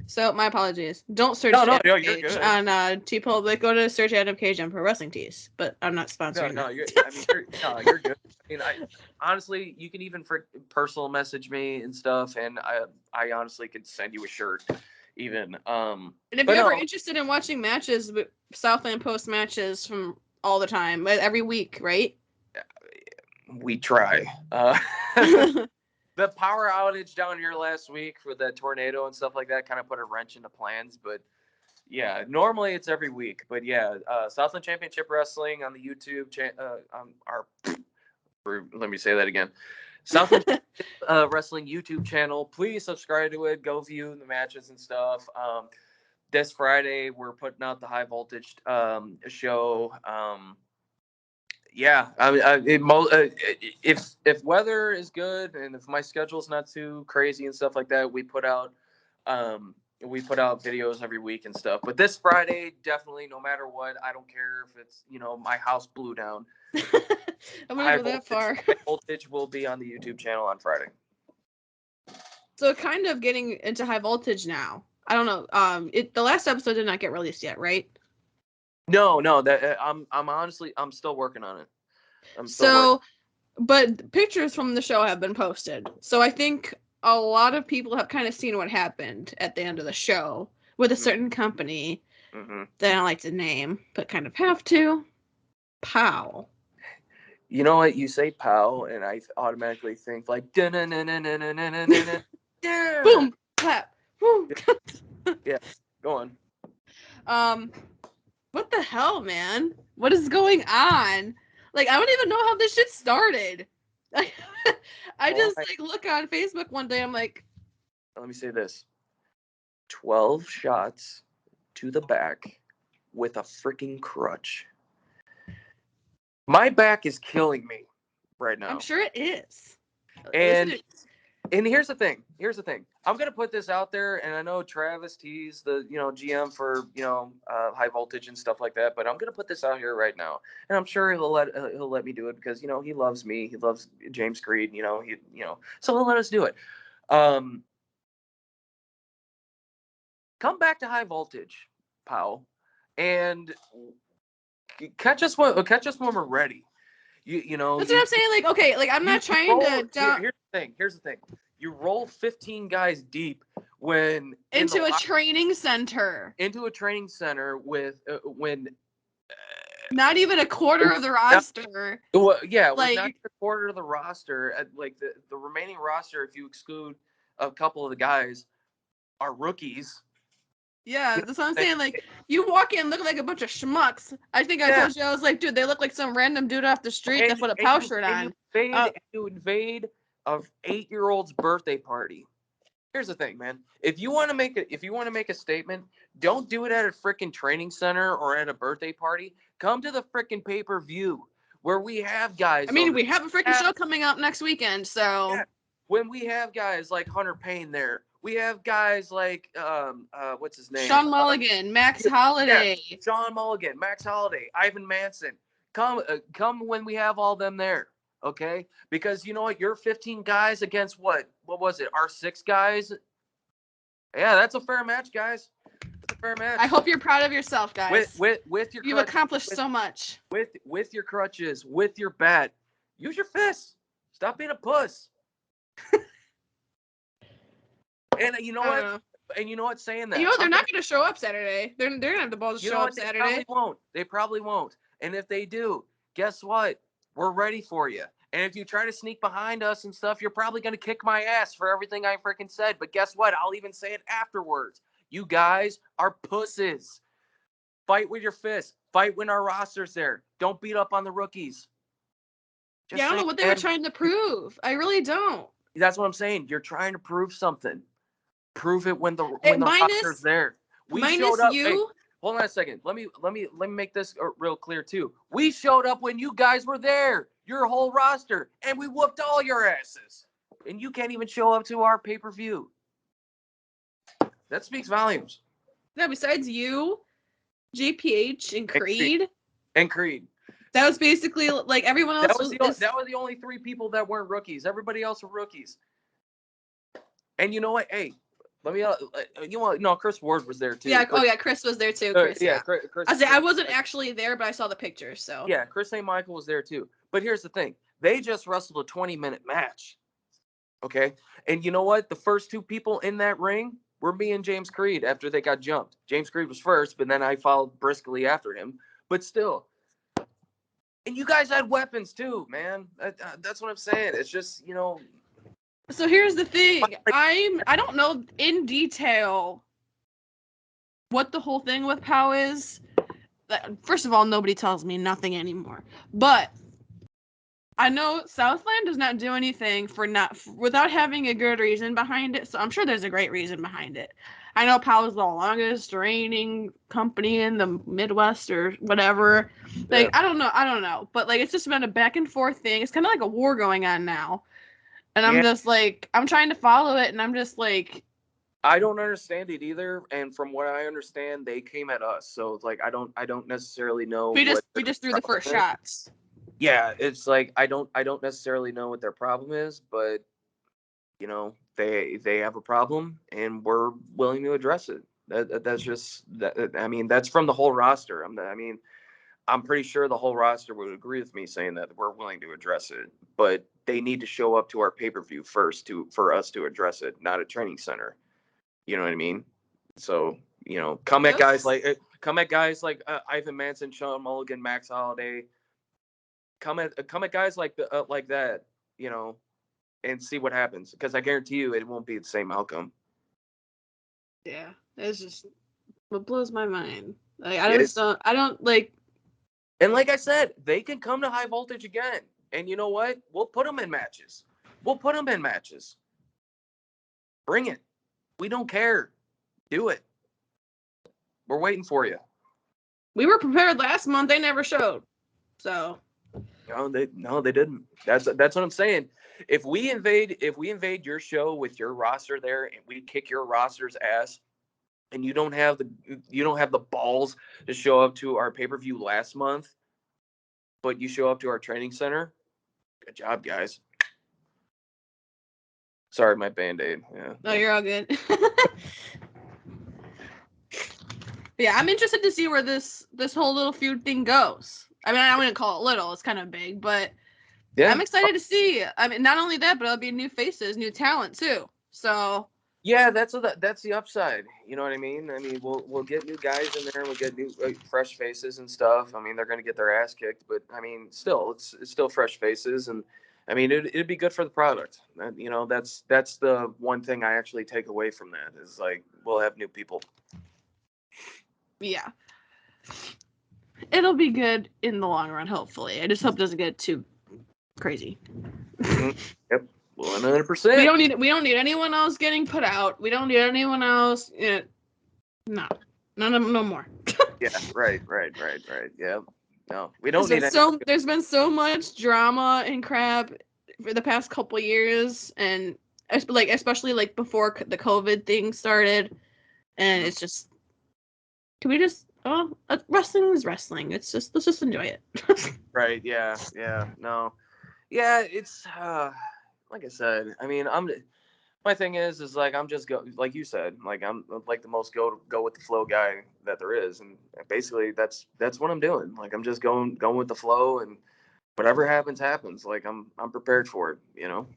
So my apologies. Don't search Adam Kage on TeePublic. Go to search Adam Kage on Pro Wrestling Tees. But I'm not sponsoring. You're good. I mean, honestly, you can even personal message me and stuff, and I honestly could send you a shirt. Even and if you're ever interested in watching matches, Southland post matches from all the time, every week, right? We try. The power outage down here last week with that tornado and stuff like that kind of put a wrench into plans, but yeah, normally it's every week. But yeah, Southland Championship Wrestling on the YouTube let me say that again. Southland Wrestling YouTube channel. Please subscribe to it. Go view the matches and stuff. This Friday we're putting out the High Voltage show. If weather is good and if my schedule's not too crazy and stuff like that, we put out videos every week and stuff. But this Friday, definitely, no matter what, I don't care if it's my house blew down. I'm gonna go that far. High Voltage will be on the YouTube channel on Friday. So kind of getting into High Voltage now. I don't know. The last episode did not get released yet, right? No. That I'm honestly still working on it. But pictures from the show have been posted. So I think a lot of people have kind of seen what happened at the end of the show with a certain company that I don't like to name, but kind of have to. POW. You know what? You say POW, and I automatically think like boom, clap, boom. Yeah, go on. What the hell, man? What is going on? Like, I don't even know how this shit started. I just look on Facebook one day. I'm like, let me say this. 12 shots to the back with a freaking crutch. My back is killing me right now. I'm sure it is. And here's the thing. I'm gonna put this out there, and I know Travis, he's the GM for High Voltage and stuff like that. But I'm gonna put this out here right now, and I'm sure he'll let me do it because he loves me. He loves James Creed. So he'll let us do it. Come back to High Voltage, pal, and catch us when we're ready. That's what I'm saying. Like, okay, like I'm not trying to. Here's the thing. You roll 15 guys deep when into a training center. Into a training center with when not even a quarter of the roster. Well, yeah, like not a quarter of the roster. Like the remaining roster, if you exclude a couple of the guys, are rookies. Yeah, that's what I'm saying. Like, you walk in looking like a bunch of schmucks. I think I told you, I was like, dude, they look like some random dude off the street that put a POW shirt on. You invade a 8-year-old's birthday party. Here's the thing, man. If you want to make a statement, don't do it at a freaking training center or at a birthday party. Come to the freaking pay-per-view where we have guys. I mean, we have a freaking show coming up next weekend, so when we have guys like Hunter Payne there. We have guys like what's his name? Sean Mulligan, Max Holiday. Yeah, Sean Mulligan, Max Holiday, Ivan Manson. Come when we have all them there, okay? Because you know what? You're 15 guys against what? What was it? Our 6 guys? Yeah, that's a fair match, guys. That's a fair match. I hope you're proud of yourself, guys. With your You've accomplished so much. With your crutches, with your bat. Use your fists. Stop being a puss. And you know what? And you know what? Saying that. They're not going to show up Saturday. They're going to have the balls to show up Saturday. They probably won't. And if they do, guess what? We're ready for you. And if you try to sneak behind us and stuff, you're probably going to kick my ass for everything I freaking said. But guess what? I'll even say it afterwards. You guys are pusses. Fight with your fists. Fight when our roster's there. Don't beat up on the rookies. I don't know what they were trying to prove. I really don't. That's what I'm saying. You're trying to prove something. Prove it when the roster's there. We showed up. Hey, hold on a second. Let me make this real clear too. We showed up when you guys were there, your whole roster, and we whooped all your asses. And you can't even show up to our pay-per-view. That speaks volumes. Yeah, besides you, JPH, and Creed. That was basically like everyone else. That was the only 3 people that weren't rookies. Everybody else were rookies. And you know what? Hey, let me. Chris Ward was there too. Yeah. Chris was there too. Chris. Chris. I wasn't actually there, but I saw the pictures. So. Yeah, Chris St. Michael was there too. But here's the thing: they just wrestled a 20-minute match. Okay, and you know what? The first 2 people in that ring were me and James Creed after they got jumped. James Creed was first, but then I followed briskly after him. But still. And you guys had weapons too, man. That's what I'm saying. It's just, So here's the thing. I don't know in detail what the whole thing with POW is. First of all, nobody tells me nothing anymore. But I know Southland does not do anything without having a good reason behind it. So I'm sure there's a great reason behind it. I know POW is the longest reigning company in the Midwest or whatever. Like, yeah. I don't know. But like, it's just been a back and forth thing. It's kind of like a war going on now. And I'm just like, I'm trying to follow it, and I'm just like, I don't understand it either. And from what I understand, they came at us. So it's like, I don't necessarily know. We just threw the first shots. Yeah, it's like I don't necessarily know what their problem is, but they have a problem, and we're willing to address it. That's just that. I mean, that's from the whole roster. I'm pretty sure the whole roster would agree with me saying that we're willing to address it, but they need to show up to our pay-per-view first for us to address it, not a training center. You know what I mean? So, come at guys like Ivan Manson, Sean Mulligan, Max Holiday. Come at guys like that, and see what happens, because I guarantee you it won't be the same outcome. Yeah, it's just what blows my mind. Like, I don't like. And like I said, they can come to High Voltage again. And you know what? We'll put them in matches. Bring it. We don't care. Do it. We're waiting for you. We were prepared last month. They never showed. So. No, they didn't. That's what I'm saying. If we invade your show with your roster there, and we kick your roster's ass, and you don't have the balls to show up to our pay-per-view last month, but you show up to our training center, good job, guys. Sorry, my Band-Aid. Yeah. No, you're all good. Yeah, I'm interested to see where this whole little feud thing goes. I mean, I wouldn't call it little. It's kind of big, but yeah. I'm excited to see. I mean, not only that, but it'll be new faces, new talent too. So yeah, that's the upside. You know what I mean? I mean, we'll get new guys in there. We'll get new fresh faces and stuff. I mean, they're going to get their ass kicked, but I mean, still, it's still fresh faces, and I mean, it'd be good for the product. You know, that's the one thing I actually take away from that is like we'll have new people. Yeah. It'll be good in the long run, hopefully. I just hope it doesn't get too crazy. Yep, 100%. We don't need anyone else getting put out. We don't need anyone else. No more. Yeah, right. Yeah, no, we don't need. There's been so much drama and crap for the past couple years, and especially like before the COVID thing started, and it's just. Can we just? Oh, wrestling is wrestling. Let's just enjoy it. Right. Yeah. No. Yeah. It's like I said. I mean, my thing is like I'm just like you said. Like I'm like the most go with the flow guy that there is, and basically that's what I'm doing. Like I'm just going with the flow, and whatever happens. Like I'm prepared for it. You know.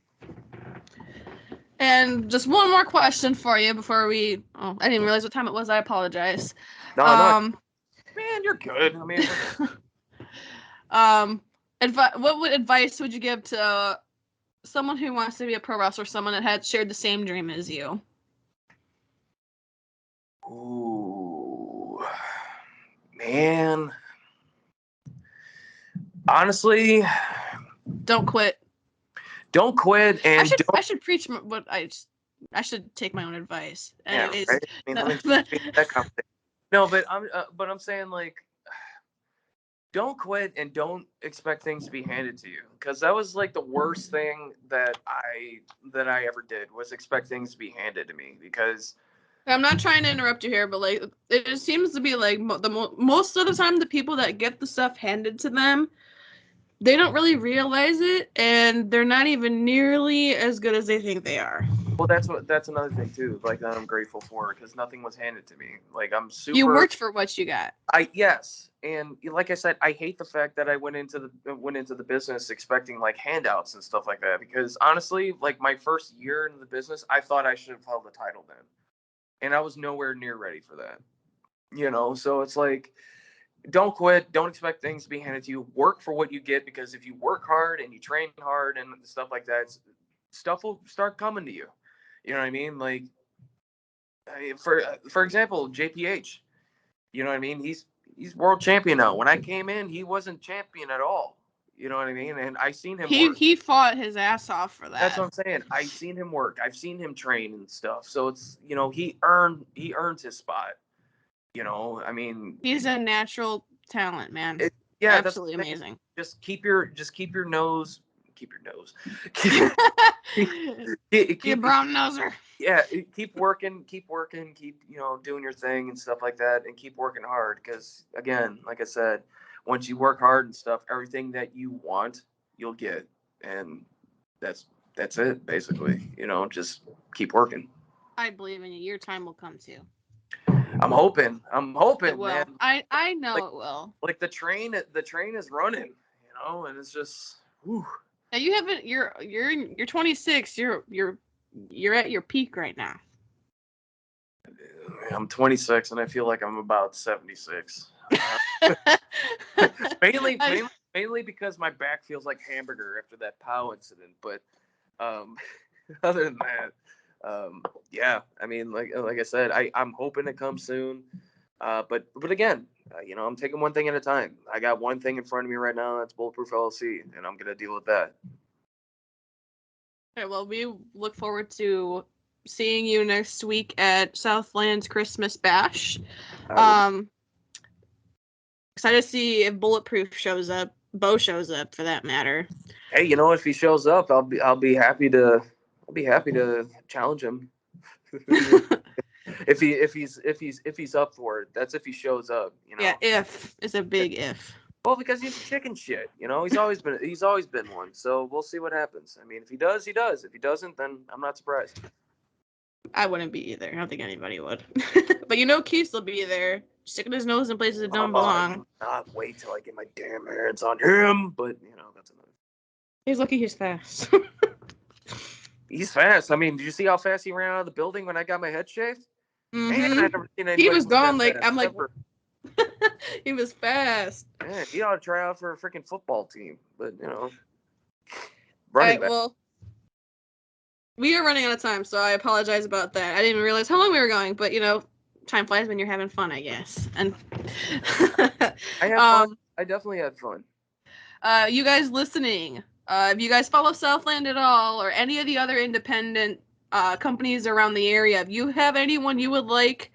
And just one more question for you before we. Oh, I didn't realize what time it was. I apologize. No. Man, you're good. I mean. What advice would you give to someone who wants to be a pro wrestler, someone that had shared the same dream as you? Ooh, man. Honestly, don't quit. Don't quit, and I should preach what I should take my own advice. Anyways, yeah, right? I mean, that conversation. No, but I'm saying like, don't quit and don't expect things to be handed to you, because that was like the worst thing that I ever did was expect things to be handed to me. Because I'm not trying to interrupt you here, but like it just seems to be like most of the time the people that get the stuff handed to them, they don't really realize it, and they're not even nearly as good as they think they are. Well, that's another thing too. Like that I'm grateful for, because nothing was handed to me. Like I'm super. You worked for what you got. Yes, and like I said, I hate the fact that I went into the business expecting like handouts and stuff like that. Because honestly, like my first year in the business, I thought I should have held the title then, and I was nowhere near ready for that. You know, so it's like, don't quit. Don't expect things to be handed to you. Work for what you get, because if you work hard and you train hard and stuff like that, stuff will start coming to you. You know what I mean? Like, for example, JPH. You know what I mean? He's world champion now. When I came in, he wasn't champion at all. You know what I mean? And I seen him work. He fought his ass off for that. That's what I'm saying. I seen him work. I've seen him train and stuff. So it's, you know, he earned his spot. You know, I mean, he's a natural talent, man. Yeah, absolutely amazing. Just keep your nose. Keep your nose. Keep brown noser. Yeah, keep working, keep doing your thing and stuff like that, and keep working hard, because again, like I said, once you work hard and stuff, everything that you want, you'll get. And that's it basically. You know, just keep working. I believe in you. Your time will come too. I'm hoping it will. Man. I know it will. Like the train is running, you know, and it's just whew. Now you haven't you're 26, you're at your peak right now. I'm 26 and I feel like I'm about 76. mainly because my back feels like hamburger after that POW incident. But other than that, yeah, I mean, like I said, I'm hoping it comes soon. But again, you know, I'm taking one thing at a time. I got one thing in front of me right now. That's Bulletproof LLc, and I'm gonna deal with that. Okay, well, we look forward to seeing you next week at Southland's Christmas Bash. Excited to see if Bulletproof shows up. Bo shows up, for that matter. Hey, you know, if he shows up, I'll be happy to challenge him. if he's up for it. That's if he shows up. You know. Yeah, if it's a big if. Well, because he's a chicken shit. You know, he's always been one. So we'll see what happens. I mean, if he does, he does. If he doesn't, then I'm not surprised. I wouldn't be either. I don't think anybody would. But you know, Keith will be there, sticking his nose in places that don't belong. Not wait till I get my damn hands on him. But you know, that's another. He's lucky he's fast. He's fast. I mean, did you see how fast he ran out of the building when I got my head shaved? Mm-hmm. Man, I've never seen anybody. He was gone. Like I'm like, he was fast. Man, he ought to try out for a freaking football team. But you know, right. Well, we are running out of time, so I apologize about that. I didn't even realize how long we were going, but you know, time flies when you're having fun, I guess. And I had fun. I definitely had fun. You guys listening, if you guys follow Southland at all, or any of the other independent companies around the area, if you have anyone you would like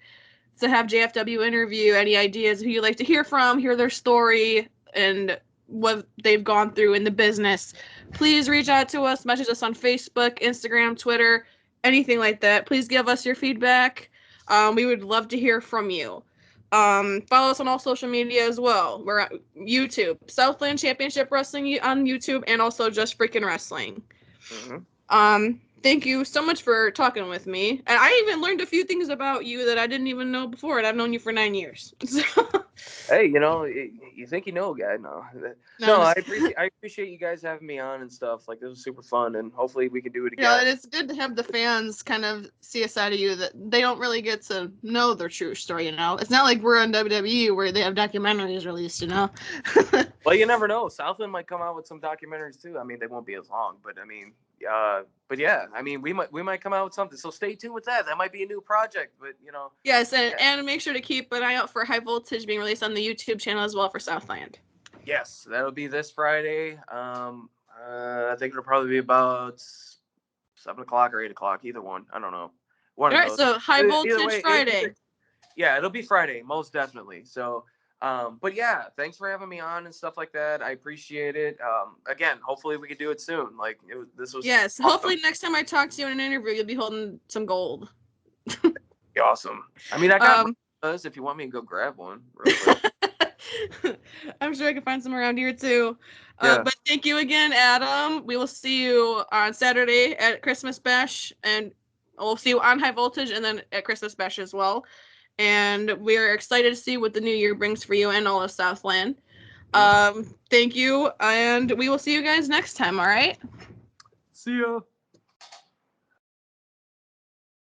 to have JFW interview, any ideas who you'd like to hear from, hear their story, and what they've gone through in the business, please reach out to us, message us on Facebook, Instagram, Twitter, anything like that. Please give us your feedback. We would love to hear from you. Follow us on all social media as well. We're at YouTube, Southland Championship Wrestling on YouTube, and also Just Freakin Wrestling. Mm-hmm. Thank you so much for talking with me. And I even learned a few things about you that I didn't even know before, and I've known you for 9 years. Hey, you know, you think you know a guy? No, I appreciate you guys having me on and stuff. Like, this was super fun, and hopefully we can do it again. Yeah, and it's good to have the fans kind of see a side of you that they don't really get to know their true story, you know? It's not like we're on WWE where they have documentaries released, you know? Well, you never know. Southland might come out with some documentaries, too. I mean, they won't be as long, but I mean... but yeah, I mean, we might come out with something, so stay tuned with that. That might be a new project, but you know. Yes, and make sure to keep an eye out for High Voltage being released on the YouTube channel as well for Southland. Yes, that'll be this Friday. I think it'll probably be about 7 o'clock or 8 o'clock, either one. I don't know. All right, so High Voltage Friday. Yeah, it'll be Friday, most definitely. So. But yeah, thanks for having me on and stuff like that. I appreciate it. Again, hopefully we can do it soon. Like this was. Yes, awesome. Hopefully next time I talk to you in an interview, you'll be holding some gold. Awesome. I mean, I got those if you want me to go grab one. Real quick. I'm sure I can find some around here too. Yeah. But thank you again, Adam. We will see you on Saturday at Christmas Bash, and we'll see you on High Voltage and then at Christmas Bash as well. And we're excited to see what the new year brings for you and all of Southland. Thank you, and we will see you guys next time, all right? See ya.